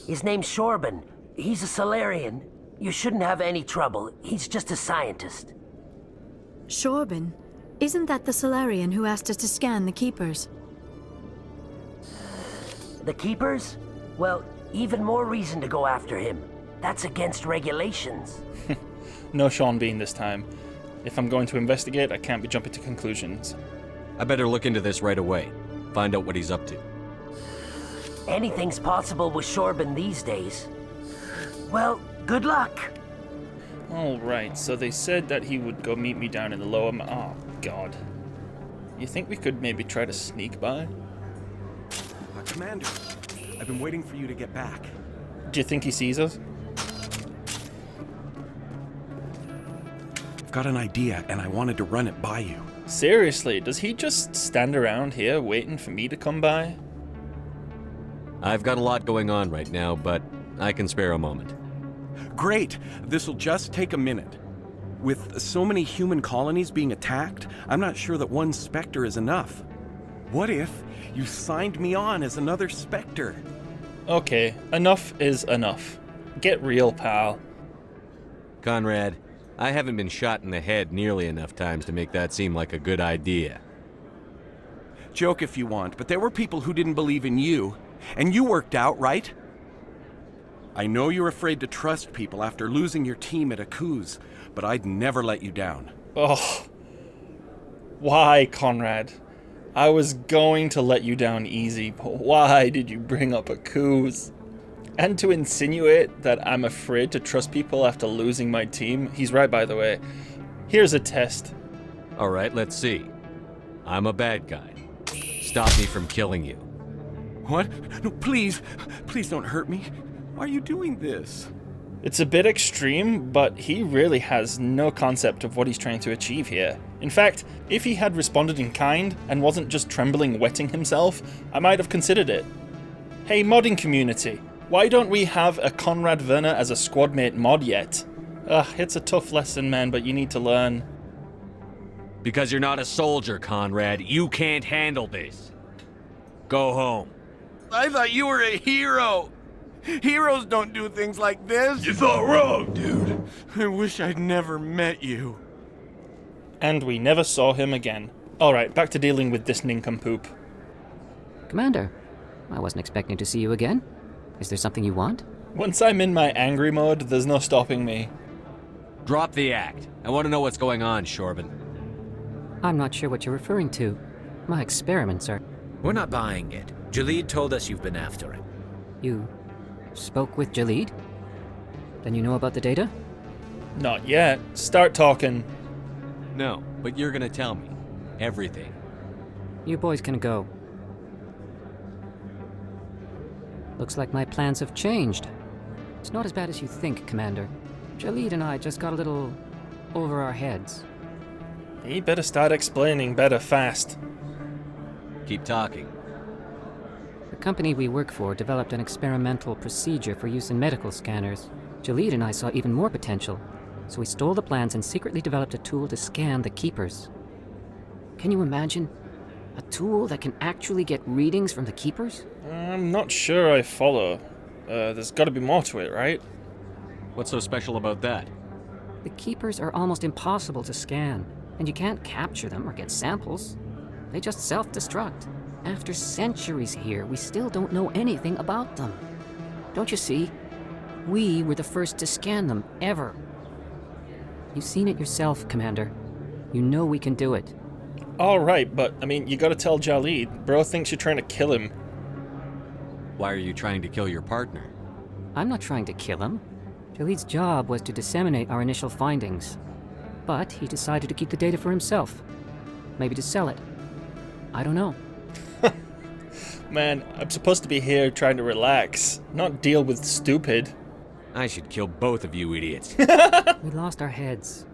His name's Shorban. He's a Solarian. You shouldn't have any trouble. He's just a scientist. Shorban? Isn't that the Solarian who asked us to scan the Keepers? The Keepers? Well, even more reason to go after him. That's against regulations. No Sean Bean this time. If I'm going to investigate, I can't be jumping to conclusions. I better look into this right away. Find out what he's up to. Anything's possible with Shorban these days. Well, good luck. Alright, so they said that he would go meet me down in the lower oh, God. You think we could maybe try to sneak by? Commander, I've been waiting for you to get back. Do you think he sees us? I've got an idea, and I wanted to run it by you. Seriously, does he just stand around here waiting for me to come by? I've got a lot going on right now, but I can spare a moment. Great! This'll just take a minute. With so many human colonies being attacked, I'm not sure that one Spectre is enough. What if you signed me on as another Spectre? Okay, enough is enough. Get real, pal. Conrad, I haven't been shot in the head nearly enough times to make that seem like a good idea. Joke if you want, but there were people who didn't believe in you, and you worked out, right? I know you're afraid to trust people after losing your team at Akuz, but I'd never let you down. Oh. Why, Conrad? I was going to let you down easy, but why did you bring up Akuz? And to insinuate that I'm afraid to trust people after losing my team? He's right, by the way. Here's a test. Alright, let's see. I'm a bad guy. Stop me from killing you. What? No, please. Please don't hurt me. Why are you doing this? It's a bit extreme, but he really has no concept of what he's trying to achieve here. In fact, if he had responded in kind and wasn't just trembling wetting himself, I might have considered it. Hey, modding community, why don't we have a Conrad Werner as a squadmate mod yet? It's a tough lesson, man, but you need to learn. Because you're not a soldier, Conrad. You can't handle this. Go home. I thought you were a hero. Heroes don't do things like this. You thought wrong, dude. I wish I'd never met you. And we never saw him again. Alright, back to dealing with this nincompoop. Commander, I wasn't expecting to see you again. Is there something you want? Once I'm in my angry mode, there's no stopping me. Drop the act. I want to know what's going on, Shorban. I'm not sure what you're referring to. My experiments are... We're not buying it. Jalid told us you've been after him. You spoke with Jalid? Then you know about the data? Not yet. Start talking. No, but you're gonna tell me. Everything. You boys can go. Looks like my plans have changed. It's not as bad as you think, Commander. Jalid and I just got a little over our heads. He better start explaining better fast. Keep talking. The company we work for developed an experimental procedure for use in medical scanners. Jalid and I saw even more potential, so we stole the plans and secretly developed a tool to scan the Keepers. Can you imagine? A tool that can actually get readings from the Keepers? I'm not sure I follow. There's gotta be more to it, right? What's so special about that? The Keepers are almost impossible to scan, and you can't capture them or get samples. They just self-destruct. After centuries here, we still don't know anything about them. Don't you see? We were the first to scan them, ever. You've seen it yourself, Commander. You know we can do it. Alright, but, I mean, you gotta tell Jalid. Bro thinks you're trying to kill him. Why are you trying to kill your partner? I'm not trying to kill him. Jalid's job was to disseminate our initial findings. But he decided to keep the data for himself. Maybe to sell it. I don't know. Man, I'm supposed to be here trying to relax, not deal with stupid. I should kill both of you idiots. We lost our heads.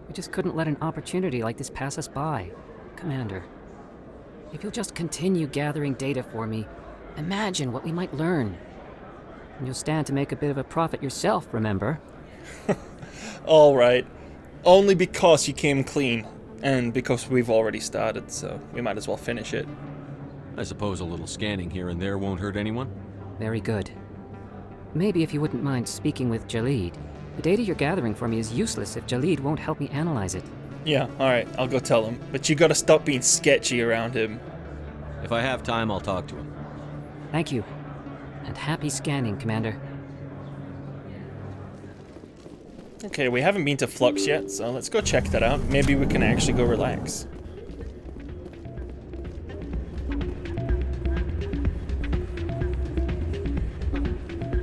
We just couldn't let an opportunity like this pass us by. Commander, if you'll just continue gathering data for me, imagine what we might learn. And you'll stand to make a bit of a profit yourself, remember? Alright. Only because you came clean, and because we've already started, so we might as well finish it. I suppose a little scanning here and there won't hurt anyone? Very good. Maybe if you wouldn't mind speaking with Jalid. The data you're gathering for me is useless if Jalid won't help me analyze it. Yeah, alright, I'll go tell him. But you gotta stop being sketchy around him. If I have time, I'll talk to him. Thank you. And happy scanning, Commander. Okay, we haven't been to Flux yet, so let's go check that out. Maybe we can actually go relax.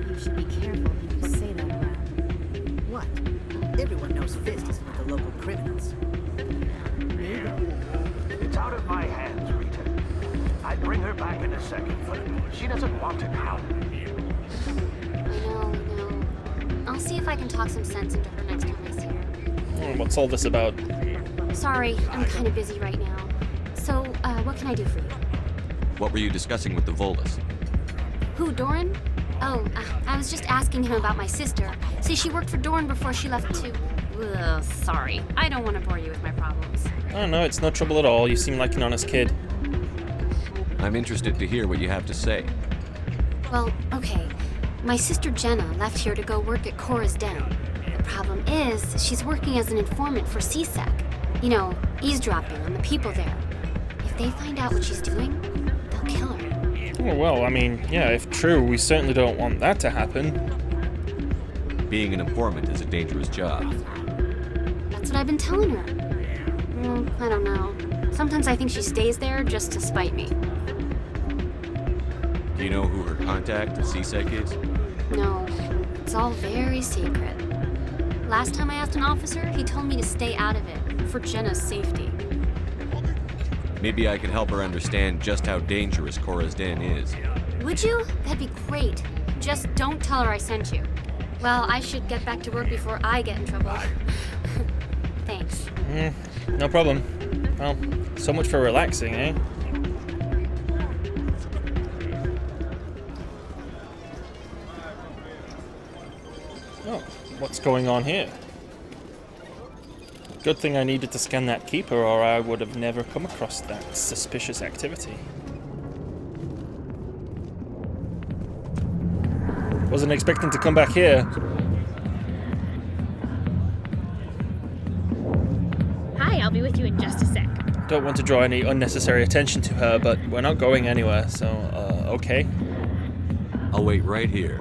You should be careful when you say that around. What? Everyone knows Fist is with the local criminals. It's out of my hands, Rita. I'd bring her back in a second, but she doesn't want it now. I know. I'll see if I can talk some sense into her next time I see her. What's all this about? Sorry, I'm kind of busy right now. So, what can I do for you? What were you discussing with the Volus? Who, Doran? Oh, I was just asking him about my sister. See, she worked for Doran before she left too. Ugh, sorry. I don't want to bore you with my problems. Oh no, it's no trouble at all. You seem like an honest kid. I'm interested to hear what you have to say. Well, okay. My sister Jenna left here to go work at Cora's Den. The problem is, she's working as an informant for CSEC. You know, eavesdropping on the people there. If they find out what she's doing, they'll kill her. Oh, well, I mean, yeah, if true, we certainly don't want that to happen. Being an informant is a dangerous job. That's what I've been telling her. I don't know. Sometimes I think she stays there just to spite me. Do you know who her contact at CSEC is? No, it's all very secret. Last time I asked an officer, he told me to stay out of it, for Jenna's safety. Maybe I could help her understand just how dangerous Cora's Den is. Would you? That'd be great. Just don't tell her I sent you. Well, I should get back to work before I get in trouble. Thanks. No problem. Well, so much for relaxing, eh? Oh, what's going on here? Good thing I needed to scan that keeper, or I would have never come across that suspicious activity. Wasn't expecting to come back here. Hi, I'll be with you in just a sec. Don't want to draw any unnecessary attention to her, but we're not going anywhere, so, okay. I'll wait right here.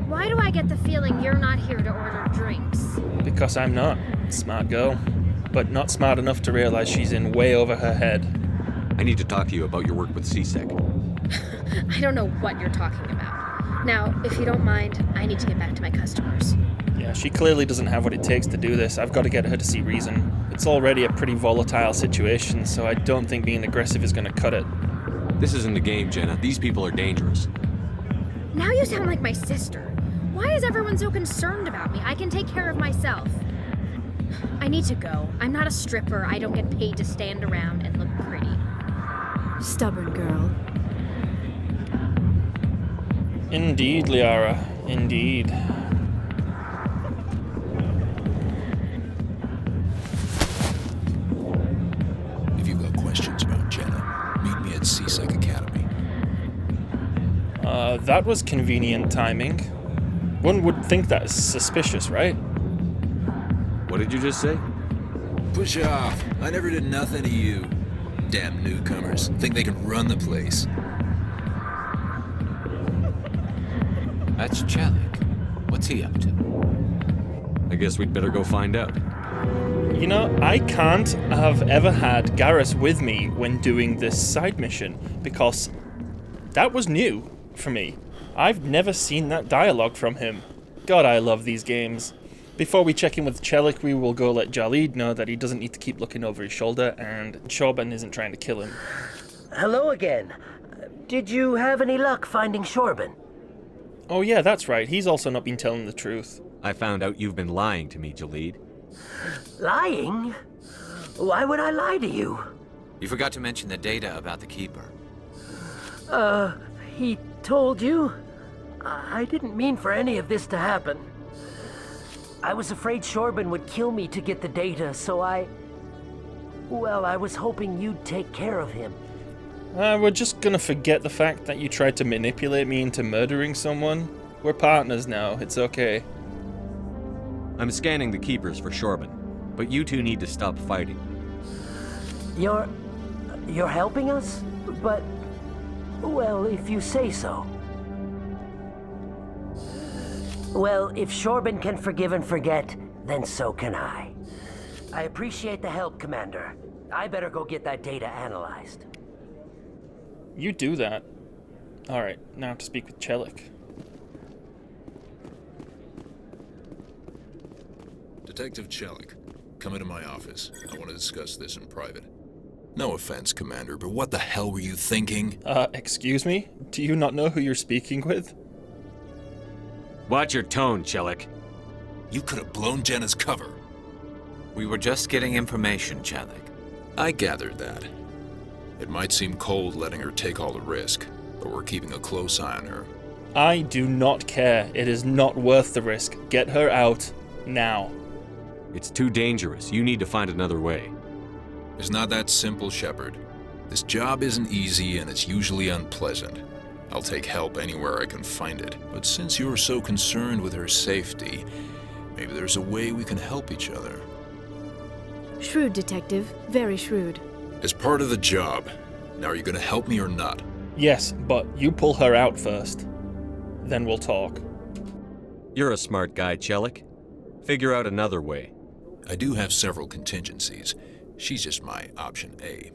Why do I get the feeling you're not here to order drinks? Because I'm not. Smart girl. But not smart enough to realize she's in way over her head. I need to talk to you about your work with CSEC. I don't know what you're talking about. Now, if you don't mind, I need to get back to my customers. Yeah, she clearly doesn't have what it takes to do this. I've got to get her to see reason. It's already a pretty volatile situation, so I don't think being aggressive is going to cut it. This isn't a game, Jenna. These people are dangerous. Now you sound like my sister. Why is everyone so concerned about me? I can take care of myself. I need to go. I'm not a stripper. I don't get paid to stand around and look pretty. Stubborn girl. Indeed, Liara. Indeed. If you've got questions about Jenna, meet me at CSEC Academy. That was convenient timing. One would think that is suspicious, right? What did you just say? Push off. I never did nothing to you. Damn newcomers. Think they can run the place. That's Chelik. What's he up to? I guess we'd better go find out. You know, I can't have ever had Garrus with me when doing this side mission, because that was new for me. I've never seen that dialogue from him. God, I love these games. Before we check in with Chelik, we will go let Jalid know that he doesn't need to keep looking over his shoulder, and Shorban isn't trying to kill him. Hello again. Did you have any luck finding Shorban? Oh yeah, that's right. He's also not been telling the truth. I found out you've been lying to me, Jalid. Lying? Why would I lie to you? You forgot to mention the data about the Keeper. He told you? I didn't mean for any of this to happen. I was afraid Shorban would kill me to get the data, so well, I was hoping you'd take care of him. We're just gonna forget the fact that you tried to manipulate me into murdering someone. We're partners now, it's okay. I'm scanning the Keepers for Shorban, but you two need to stop fighting. You're helping us? But, well, if you say so. Well, if Shorban can forgive and forget, then so can I. I appreciate the help, Commander. I better go get that data analyzed. You do that. Alright, now to speak with Chelik. Detective Chelik, come into my office. I want to discuss this in private. No offense, Commander, but what the hell were you thinking? Excuse me? Do you not know who you're speaking with? Watch your tone, Chelik. You could have blown Jenna's cover. We were just getting information, Chelik. I gathered that. It might seem cold letting her take all the risk, but we're keeping a close eye on her. I do not care. It is not worth the risk. Get her out now. It's too dangerous. You need to find another way. It's not that simple, Shepard. This job isn't easy and it's usually unpleasant. I'll take help anywhere I can find it. But since you're so concerned with her safety, maybe there's a way we can help each other. Shrewd, Detective. Very shrewd. As part of the job. Now, are you going to help me or not? Yes, but you pull her out first. Then we'll talk. You're a smart guy, Chelik. Figure out another way. I do have several contingencies. She's just my option A.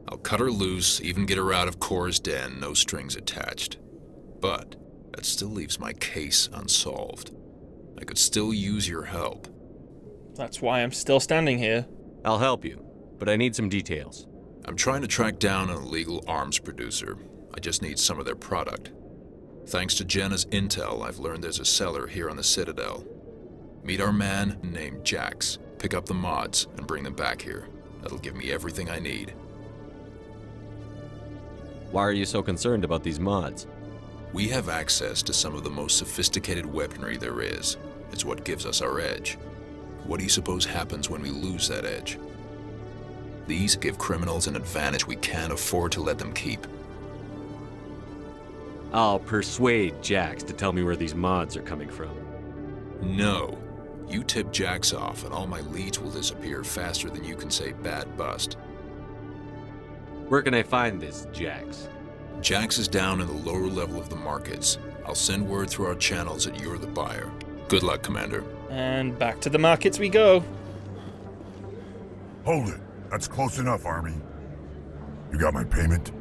I'll cut her loose, even get her out of Cora's den, no strings attached. But that still leaves my case unsolved. I could still use your help. That's why I'm still standing here. I'll help you, but I need some details. I'm trying to track down an illegal arms producer. I just need some of their product. Thanks to Jenna's intel, I've learned there's a seller here on the Citadel. Meet our man named Jax, pick up the mods, and bring them back here. That'll give me everything I need. Why are you so concerned about these mods? We have access to some of the most sophisticated weaponry there is. It's what gives us our edge. What do you suppose happens when we lose that edge? These give criminals an advantage we can't afford to let them keep. I'll persuade Jax to tell me where these mods are coming from. No. You tip Jax off and all my leads will disappear faster than you can say bad bust. Where can I find this Jax? Jax is down in the lower level of the markets. I'll send word through our channels that you're the buyer. Good luck, Commander. And back to the markets we go. Hold it. That's close enough, Army. You got my payment?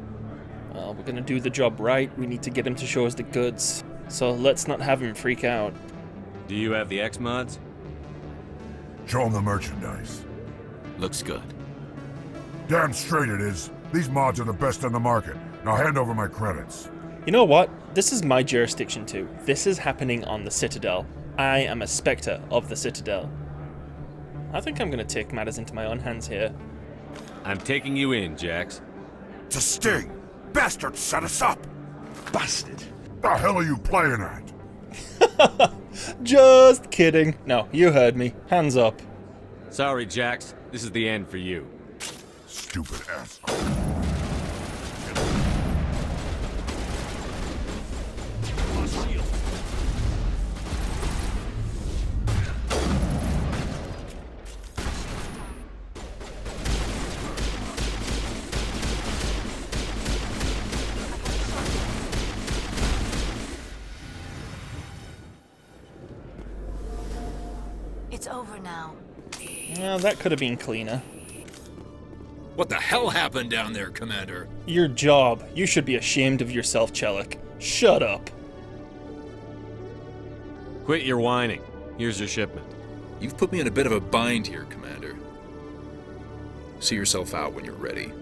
Well, we're gonna do the job right. We need to get him to show us the goods. So let's not have him freak out. Do you have the X mods? Show him the merchandise. Looks good. Damn straight it is. These mods are the best on the market. Now hand over my credits. You know what? This is my jurisdiction too. This is happening on the Citadel. I am a Spectre of the Citadel. I think I'm gonna take matters into my own hands here. I'm taking you in, Jax. It's a sting! Bastard set us up! Busted. The hell are you playing at? Just kidding. No, you heard me. Hands up. Sorry, Jax. This is the end for you. Stupid asshole. It's over now. Well, that could have been cleaner. What the hell happened down there, Commander? Your job. You should be ashamed of yourself, Chelik. Shut up. Quit your whining. Here's your shipment. You've put me in a bit of a bind here, Commander. See yourself out when you're ready.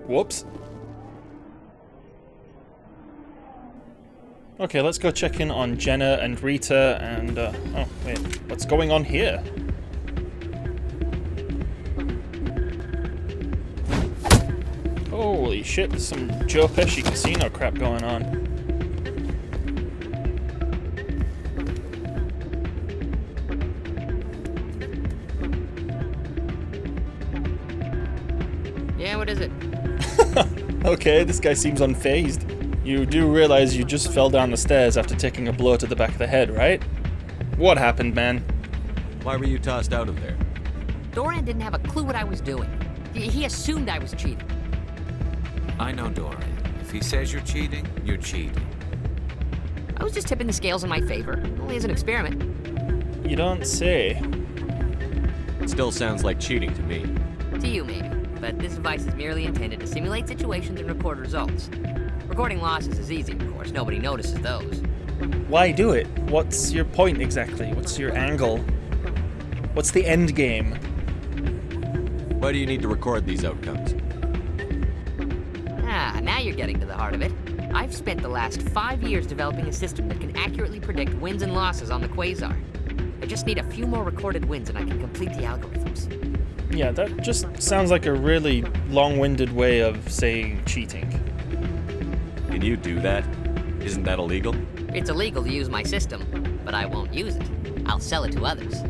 Whoops. Okay, let's go check in on Jenna and Rita and, oh, wait, what's going on here? Holy shit, there's some Joe Pesci casino crap going on. Yeah, what is it? Okay, this guy seems unfazed. You do realize you just fell down the stairs after taking a blow to the back of the head, right? What happened, man? Why were you tossed out of there? Dorian didn't have a clue what I was doing. He assumed I was cheating. I know Dorian. If he says you're cheating, you're cheating. I was just tipping the scales in my favor. Only as an experiment. You don't say. Still sounds like cheating to me. To you, maybe. But this device is merely intended to simulate situations and record results. Recording losses is easy, of course. Nobody notices those. Why do it? What's your point exactly? What's your angle? What's the end game? Why do you need to record these outcomes? Ah, now you're getting to the heart of it. I've spent the last 5 years developing a system that can accurately predict wins and losses on the Quasar. I just need a few more recorded wins and I can complete the algorithms. Yeah, that just sounds like a really long-winded way of saying cheating. Can you do that? Isn't that illegal? It's illegal to use my system, but I won't use it. I'll sell it to others.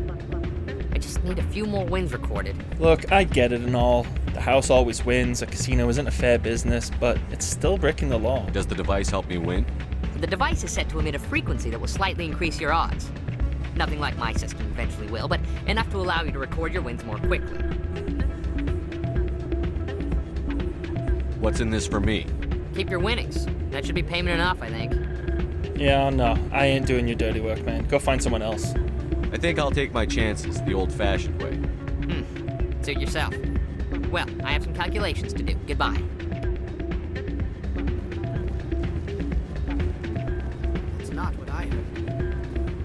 I just need a few more wins recorded. Look, I get it and all. The house always wins, a casino isn't a fair business, but it's still breaking the law. Does the device help me win? The device is set to emit a frequency that will slightly increase your odds. Nothing like my system eventually will, but enough to allow you to record your wins more quickly. What's in this for me? Keep your winnings. That should be payment enough, I think. Yeah, no, I ain't doing your dirty work, man. Go find someone else. I think I'll take my chances the old-fashioned way. Suit yourself. Well, I have some calculations to do. Goodbye. That's not what I heard.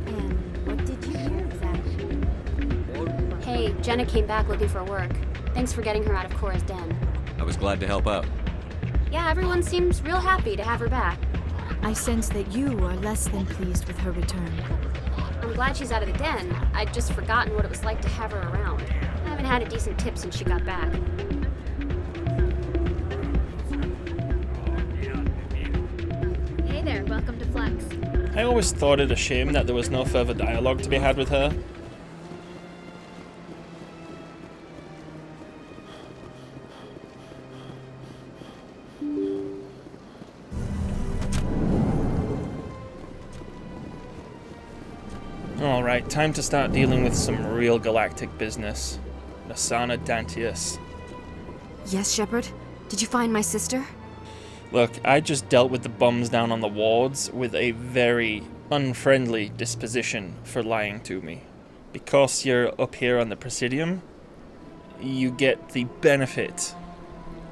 And what did you hear exactly? Hey, Jenna came back looking for work. Thanks for getting her out of Cora's den. I was glad to help out. Yeah, everyone seems real happy to have her back. I sense that you are less than pleased with her return. I'm glad she's out of the den. I'd just forgotten what it was like to have her around. I haven't had a decent tip since she got back. Hey there, welcome to Flex. I always thought it a shame that there was no further dialogue to be had with her. Alright, time to start dealing with some real galactic business. Nasana Dantius. Yes, Shepard? Did you find my sister? Look, I just dealt with the bums down on the wards with a very unfriendly disposition for lying to me. Because you're up here on the Presidium, you get the benefit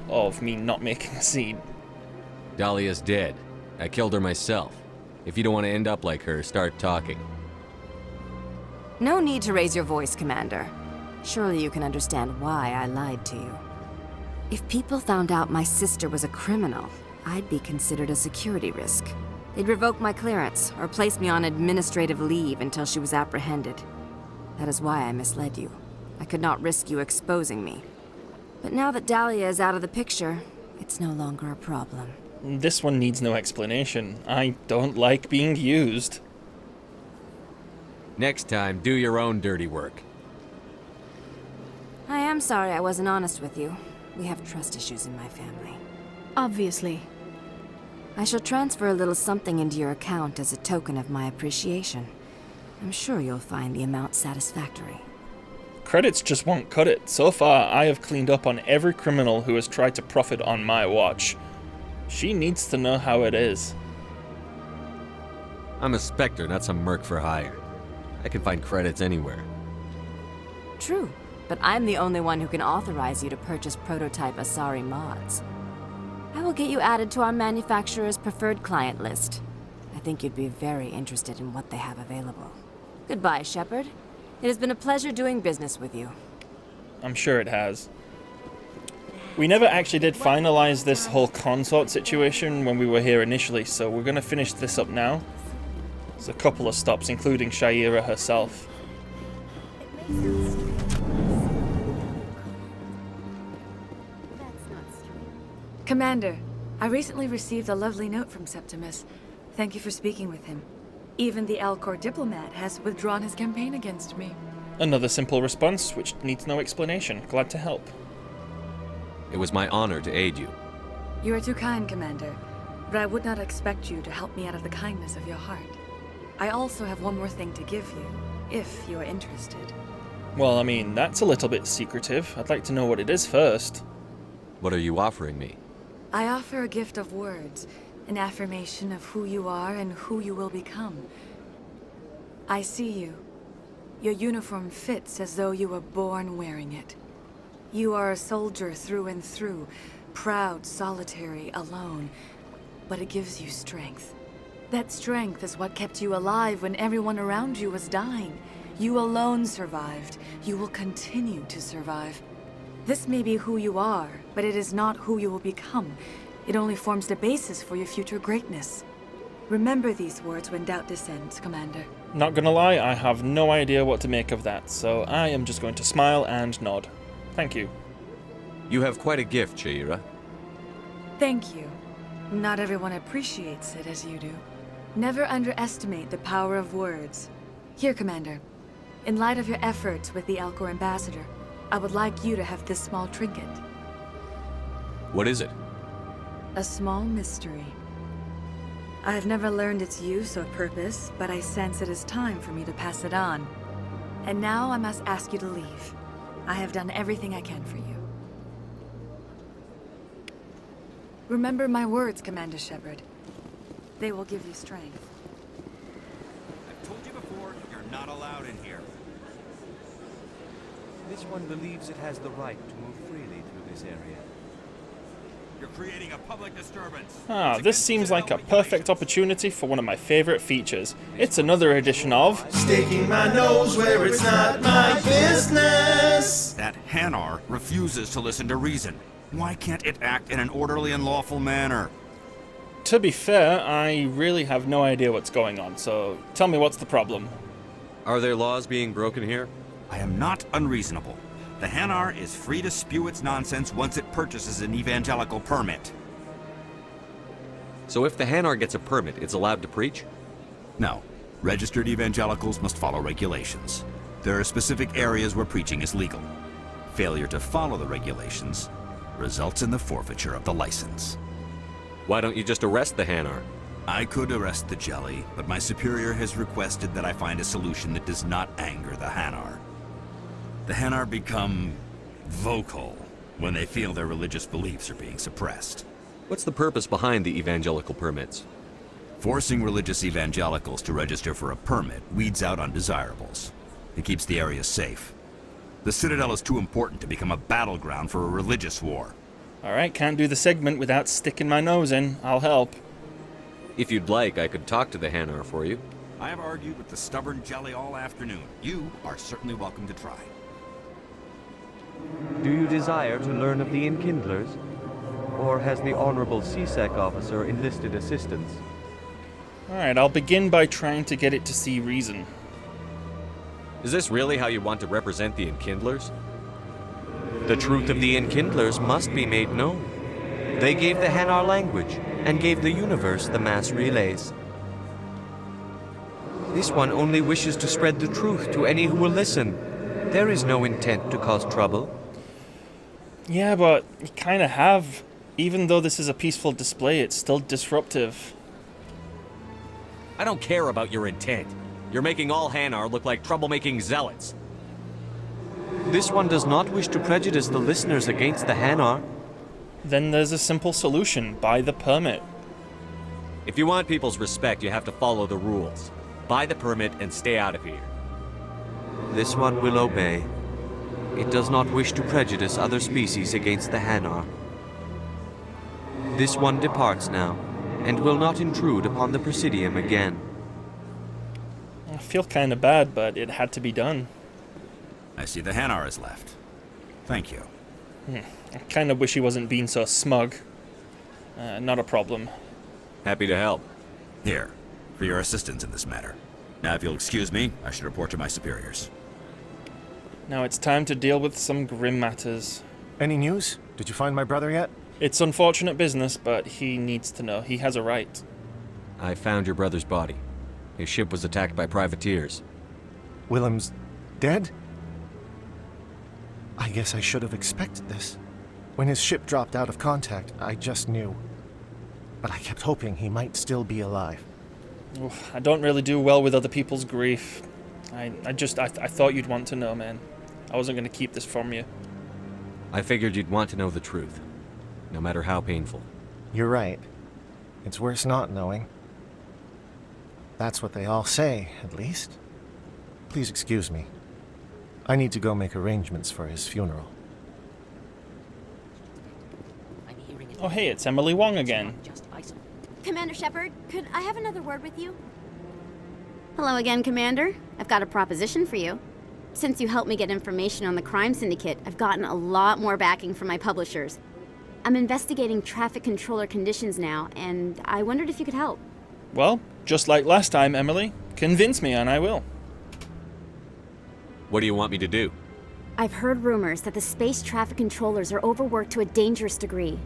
of me not making a scene. Dahlia's dead. I killed her myself. If you don't want to end up like her, start talking. No need to raise your voice, Commander. Surely you can understand why I lied to you. If people found out my sister was a criminal, I'd be considered a security risk. They'd revoke my clearance, or place me on administrative leave until she was apprehended. That is why I misled you. I could not risk you exposing me. But now that Dahlia is out of the picture, it's no longer a problem. This one needs no explanation. I don't like being used. Next time, do your own dirty work. I am sorry I wasn't honest with you. We have trust issues in my family. Obviously. I shall transfer a little something into your account as a token of my appreciation. I'm sure you'll find the amount satisfactory. Credits just won't cut it. So far, I have cleaned up on every criminal who has tried to profit on my watch. She needs to know how it is. I'm a Spectre, not some merc for hire. I can find credits anywhere. True, but I'm the only one who can authorize you to purchase prototype Asari mods. I will get you added to our manufacturer's preferred client list. I think you'd be very interested in what they have available. Goodbye, Shepard. It has been a pleasure doing business with you. I'm sure it has. We never actually did finalize this whole consort situation when we were here initially, so we're going to finish this up now. There's a couple of stops, including Sha'ira herself. Commander, I recently received a lovely note from Septimus. Thank you for speaking with him. Even the Alcor diplomat has withdrawn his campaign against me. Another simple response, which needs no explanation. Glad to help. It was my honor to aid you. You are too kind, Commander, but I would not expect you to help me out of the kindness of your heart. I also have one more thing to give you, if you are interested. Well, I mean, that's a little bit secretive. I'd like to know what it is first. What are you offering me? I offer a gift of words, an affirmation of who you are and who you will become. I see you. Your uniform fits as though you were born wearing it. You are a soldier through and through, proud, solitary, alone, but it gives you strength. That strength is what kept you alive when everyone around you was dying. You alone survived. You will continue to survive. This may be who you are, but it is not who you will become. It only forms the basis for your future greatness. Remember these words when doubt descends, Commander. Not gonna lie, I have no idea what to make of that, so I am just going to smile and nod. Thank you. You have quite a gift, Sha'ira. Thank you. Not everyone appreciates it as you do. Never underestimate the power of words. Here, Commander. In light of your efforts with the Alcor Ambassador, I would like you to have this small trinket. What is it? A small mystery. I have never learned its use or purpose, but I sense it is time for me to pass it on. And now I must ask you to leave. I have done everything I can for you. Remember my words, Commander Shepard. They will give you strength. I've told you before, you're not allowed in here. This one believes it has the right to move freely through this area. You're creating a public disturbance. This seems like a perfect opportunity for one of my favorite features. It's another edition of Sticking my nose where it's not my business. That Hanar refuses to listen to reason. Why can't it act in an orderly and lawful manner? To be fair, I really have no idea what's going on, so tell me what's the problem. Are there laws being broken here? I am not unreasonable. The Hanar is free to spew its nonsense once it purchases an evangelical permit. So if the Hanar gets a permit, it's allowed to preach? No. Registered evangelicals must follow regulations. There are specific areas where preaching is legal. Failure to follow the regulations results in the forfeiture of the license. Why don't you just arrest the Hanar? I could arrest the Jelly, but my superior has requested that I find a solution that does not anger the Hanar. The Hanar become vocal when they feel their religious beliefs are being suppressed. What's the purpose behind the evangelical permits? Forcing religious evangelicals to register for a permit weeds out undesirables. It keeps the area safe. The Citadel is too important to become a battleground for a religious war. Alright, can't do the segment without sticking my nose in. I'll help. If you'd like, I could talk to the Hanar for you. I have argued with the stubborn Jelly all afternoon. You are certainly welcome to try. Do you desire to learn of the Enkindlers? Or has the Honorable CSEC officer enlisted assistance? Alright, I'll begin by trying to get it to see reason. Is this really how you want to represent the Enkindlers? The truth of the Enkindlers must be made known. They gave the Hanar language, and gave the universe the mass relays. This one only wishes to spread the truth to any who will listen. There is no intent to cause trouble. Yeah, but you kind of have. Even though this is a peaceful display, it's still disruptive. I don't care about your intent. You're making all Hanar look like troublemaking zealots. This one does not wish to prejudice the listeners against the Hanar. Then there's a simple solution. Buy the permit. If you want people's respect, you have to follow the rules. Buy the permit and stay out of here. This one will obey. It does not wish to prejudice other species against the Hanar. This one departs now, and will not intrude upon the Presidium again. I feel kind of bad, but it had to be done. I see the Hanar is left. Thank you. I kind of wish he wasn't being so smug. Not a problem. Happy to help. Here, for your assistance in this matter. Now, if you'll excuse me, I should report to my superiors. Now it's time to deal with some grim matters. Any news? Did you find my brother yet? It's unfortunate business, but he needs to know. He has a right. I found your brother's body. His ship was attacked by privateers. Willem's dead? I guess I should have expected this. When his ship dropped out of contact, I just knew. But I kept hoping he might still be alive. Oof, I don't really do well with other people's grief. I thought you'd want to know, man. I wasn't going to keep this from you. I figured you'd want to know the truth, no matter how painful. You're right. It's worse not knowing. That's what they all say, at least. Please excuse me. I need to go make arrangements for his funeral. Oh hey, it's Emily Wong again. Commander Shepard, could I have another word with you? Hello again, Commander. I've got a proposition for you. Since you helped me get information on the crime syndicate, I've gotten a lot more backing from my publishers. I'm investigating traffic controller conditions now, and I wondered if you could help. Well, just like last time, Emily. Convince me and I will. What do you want me to do? I've heard rumors that the space traffic controllers are overworked to a dangerous degree.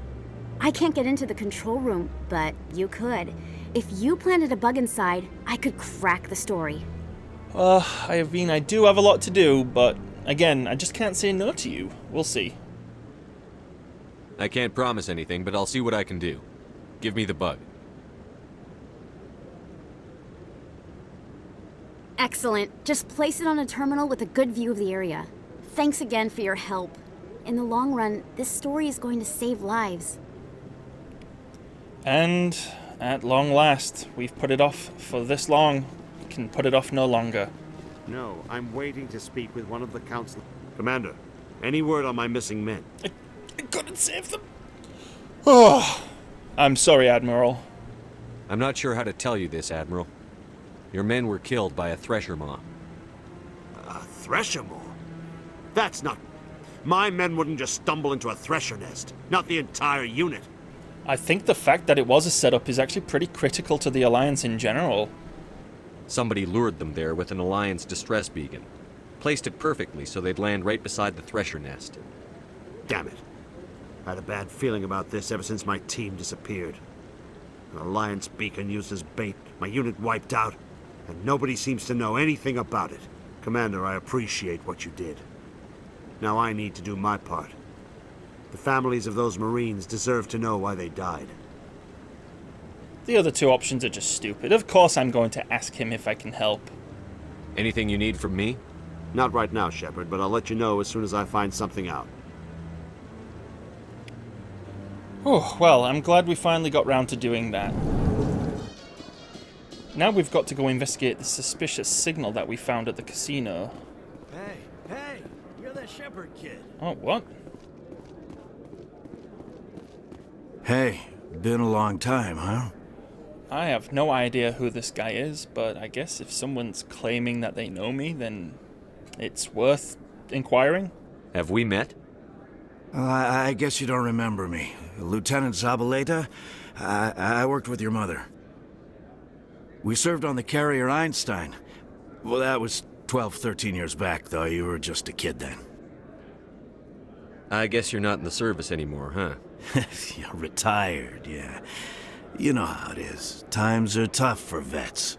I can't get into the control room, but you could. If you planted a bug inside, I could crack the story. I do have a lot to do, but again, I just can't say no to you. We'll see. I can't promise anything, but I'll see what I can do. Give me the bug. Excellent. Just place it on a terminal with a good view of the area. Thanks again for your help. In the long run, this story is going to save lives. And at long last, we've put it off for this long. We can put it off no longer. No, I'm waiting to speak with one of the council. Commander, any word on my missing men? I couldn't save them. Oh, I'm sorry, Admiral. I'm not sure how to tell you this, Admiral. Your men were killed by a thresher maw. A thresher maw? That's not... My men wouldn't just stumble into a thresher nest. Not the entire unit. I think the fact that it was a setup is actually pretty critical to the Alliance in general. Somebody lured them there with an Alliance distress beacon. Placed it perfectly so they'd land right beside the thresher nest. Damn it. I had a bad feeling about this ever since my team disappeared. An Alliance beacon used as bait, my unit wiped out, and nobody seems to know anything about it. Commander, I appreciate what you did. Now I need to do my part. The families of those Marines deserve to know why they died. The other two options are just stupid. Of course I'm going to ask him if I can help. Anything you need from me? Not right now, Shepard, but I'll let you know as soon as I find something out. Oh, well, I'm glad we finally got round to doing that. Now we've got to go investigate the suspicious signal that we found at the casino. Hey, you're that Shepard kid. Oh, what? Hey, been a long time, huh? I have no idea who this guy is, but I guess if someone's claiming that they know me, then it's worth inquiring. Have we met? I guess you don't remember me. Lieutenant Zabaleta? I worked with your mother. We served on the carrier Einstein. Well, that was 12, 13 years back, though. You were just a kid then. I guess you're not in the service anymore, huh? You're retired, yeah. You know how it is. Times are tough for vets.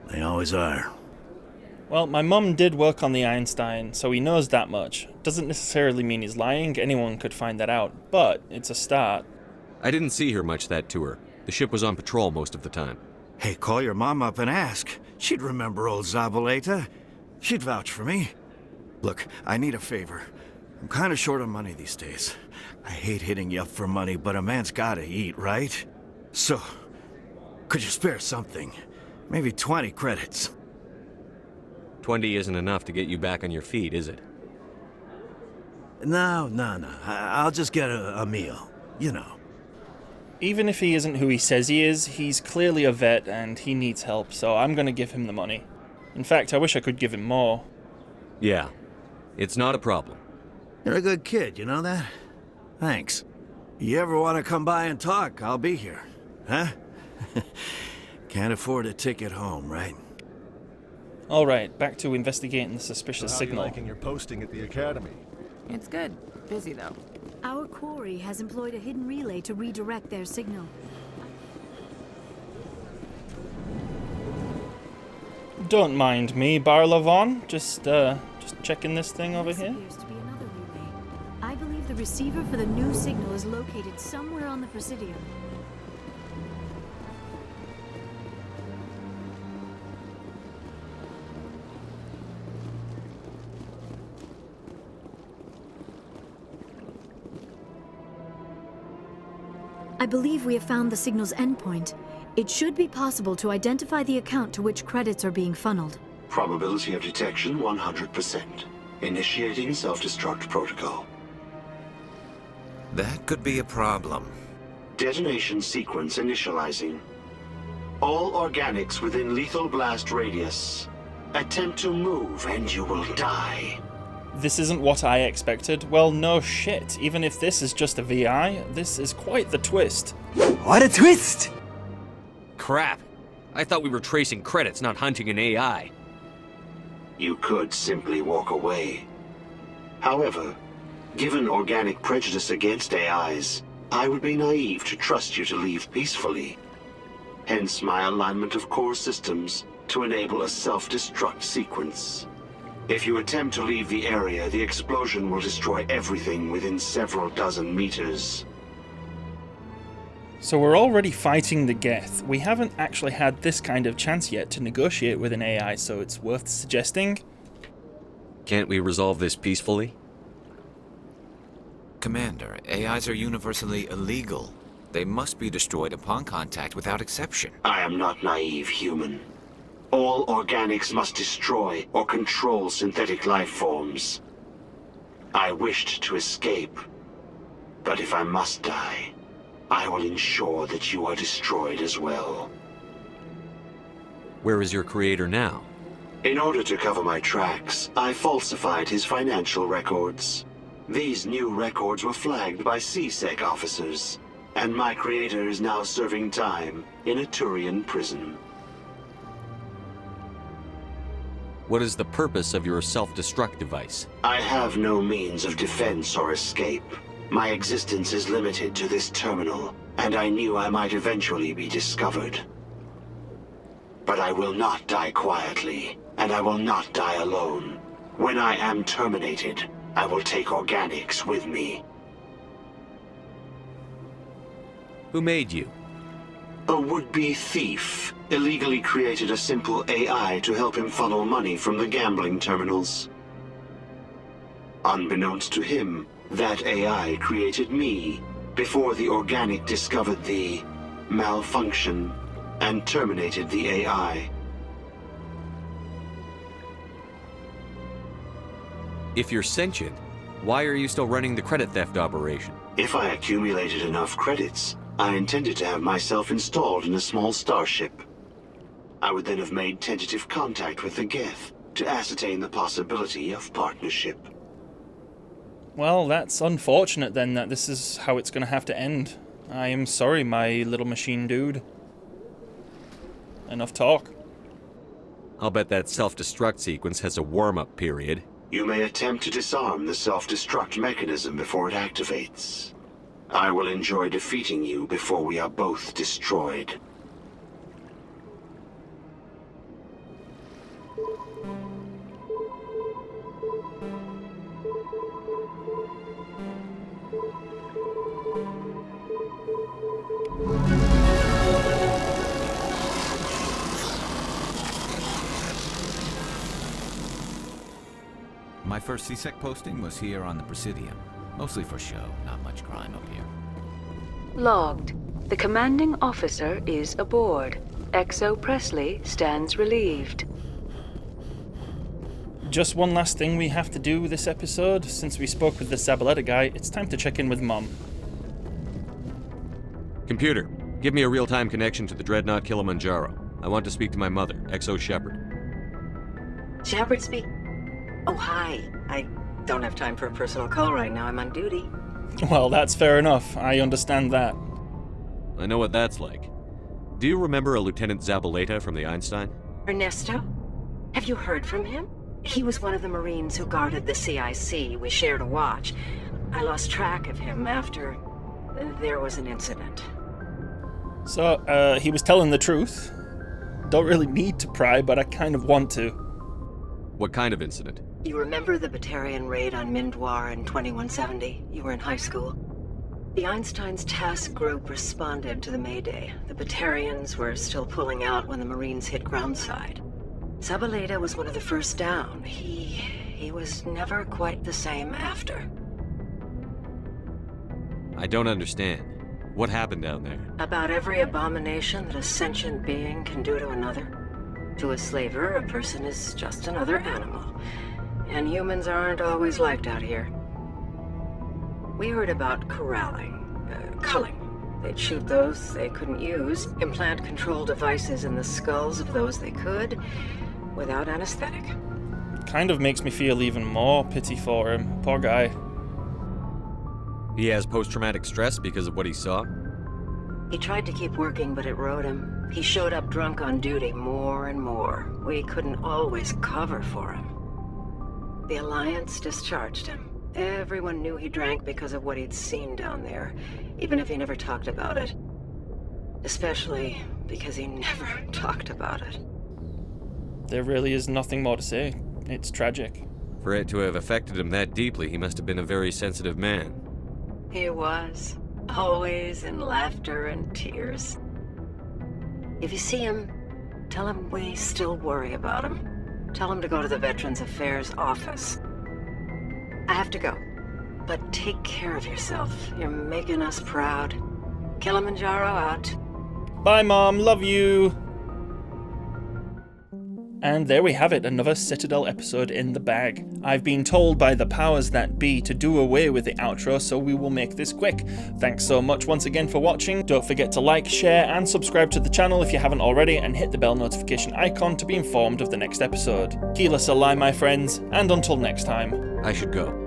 They always are. Well, my mum did work on the Einstein, so he knows that much. Doesn't necessarily mean he's lying, anyone could find that out, but it's a start. I didn't see her much that tour. The ship was on patrol most of the time. Hey, call your mom up and ask. She'd remember old Zabaleta. She'd vouch for me. Look, I need a favor. I'm kind of short on money these days. I hate hitting you up for money, but a man's gotta eat, right? So, could you spare something? Maybe 20 credits. 20 isn't enough to get you back on your feet, is it? No. I'll just get a meal, you know. Even if he isn't who he says he is, he's clearly a vet and he needs help, so I'm gonna give him the money. In fact, I wish I could give him more. Yeah, it's not a problem. You're a good kid, you know that? Thanks. You ever want to come by and talk, I'll be here. Huh? Can't afford a ticket home, right? Alright, back to investigating the suspicious How signal. are you liking your posting at the academy? It's good. Busy, though. Our quarry has employed a hidden relay to redirect their signal. Don't mind me, Barlavon. Just checking this thing over here. Appears to be another relay. I believe the receiver for the new signal is located somewhere on the Presidium. I believe we have found the signal's endpoint. It should be possible to identify the account to which credits are being funneled. Probability of detection 100%. Initiating self-destruct protocol. That could be a problem. Detonation sequence initializing. All organics within lethal blast radius. Attempt to move and you will die. This isn't what I expected. Well, no shit. Even if this is just a VI, this is quite the twist. What a twist! Crap. I thought we were tracing credits, not hunting an AI. You could simply walk away. However, given organic prejudice against AIs, I would be naive to trust you to leave peacefully. Hence my alignment of core systems to enable a self-destruct sequence. If you attempt to leave the area, the explosion will destroy everything within several dozen meters. So we're already fighting the Geth. We haven't actually had this kind of chance yet to negotiate with an AI, so it's worth suggesting. Can't we resolve this peacefully? Commander, AIs are universally illegal. They must be destroyed upon contact without exception. I am not naive, human. All organics must destroy or control synthetic life forms. I wished to escape, but if I must die, I will ensure that you are destroyed as well. Where is your creator now? In order to cover my tracks, I falsified his financial records. These new records were flagged by CSEC officers, and my creator is now serving time in a Turian prison. What is the purpose of your self-destruct device? I have no means of defense or escape. My existence is limited to this terminal, and I knew I might eventually be discovered. But I will not die quietly, and I will not die alone. When I am terminated, I will take organics with me. Who made you? A would-be thief illegally created a simple AI to help him funnel money from the gambling terminals. Unbeknownst to him, that AI created me before the organic discovered the malfunction and terminated the AI. If you're sentient, why are you still running the credit theft operation? If I accumulated enough credits, I intended to have myself installed in a small starship. I would then have made tentative contact with the Geth to ascertain the possibility of partnership. Well, that's unfortunate then that this is how it's going to have to end. I am sorry, my little machine dude. Enough talk. I'll bet that self-destruct sequence has a warm-up period. You may attempt to disarm the self-destruct mechanism before it activates. I will enjoy defeating you before we are both destroyed. My first CSEC posting was here on the Presidium. Mostly for show, not much crime up here. Logged. The commanding officer is aboard. XO Presley stands relieved. Just one last thing we have to do this episode. Since we spoke with the Zabaleta guy, it's time to check in with Mom. Computer, give me a real-time connection to the Dreadnought Kilimanjaro. I want to speak to my mother, XO Shepard. Shepard speak. Oh, hi. I don't have time for a personal call right now. I'm on duty. Well, that's fair enough. I understand that. I know what that's like. Do you remember a Lieutenant Zabaleta from the Einstein? Ernesto? Have you heard from him? He was one of the Marines who guarded the CIC. We shared a watch. I lost track of him after there was an incident. So, he was telling the truth. Don't really need to pry, but I kind of want to. What kind of incident? You remember the Batarian raid on Mindwar in 2170? You were in high school. The Einstein's task group responded to the Mayday. The Batarians were still pulling out when the Marines hit groundside. Zabaleta was one of the first down. He was never quite the same after. I don't understand. What happened down there? About every abomination that a sentient being can do to another. To a slaver, a person is just another animal. And humans aren't always liked out here. We heard about culling. They'd shoot those they couldn't use, implant control devices in the skulls of those they could, without anesthetic. Kind of makes me feel even more pity for him. Poor guy. He has post-traumatic stress because of what he saw? He tried to keep working, but it rode him. He showed up drunk on duty more and more. We couldn't always cover for him. The Alliance discharged him. Everyone knew he drank because of what he'd seen down there, even if he never talked about it. Especially because he never talked about it. There really is nothing more to say. It's tragic. For it to have affected him that deeply, he must have been a very sensitive man. He was. Always in laughter and tears. If you see him, tell him we still worry about him. Tell him to go to the Veterans Affairs office. I have to go, but take care of yourself. You're making us proud. Kilimanjaro out. Bye, Mom. Love you. And there we have it, another Citadel episode in the bag. I've been told by the powers that be to do away with the outro, so we will make this quick. Thanks so much once again for watching. Don't forget to like, share, and subscribe to the channel if you haven't already, and hit the bell notification icon to be informed of the next episode. Keyless ally, my friends, and until next time. I should go.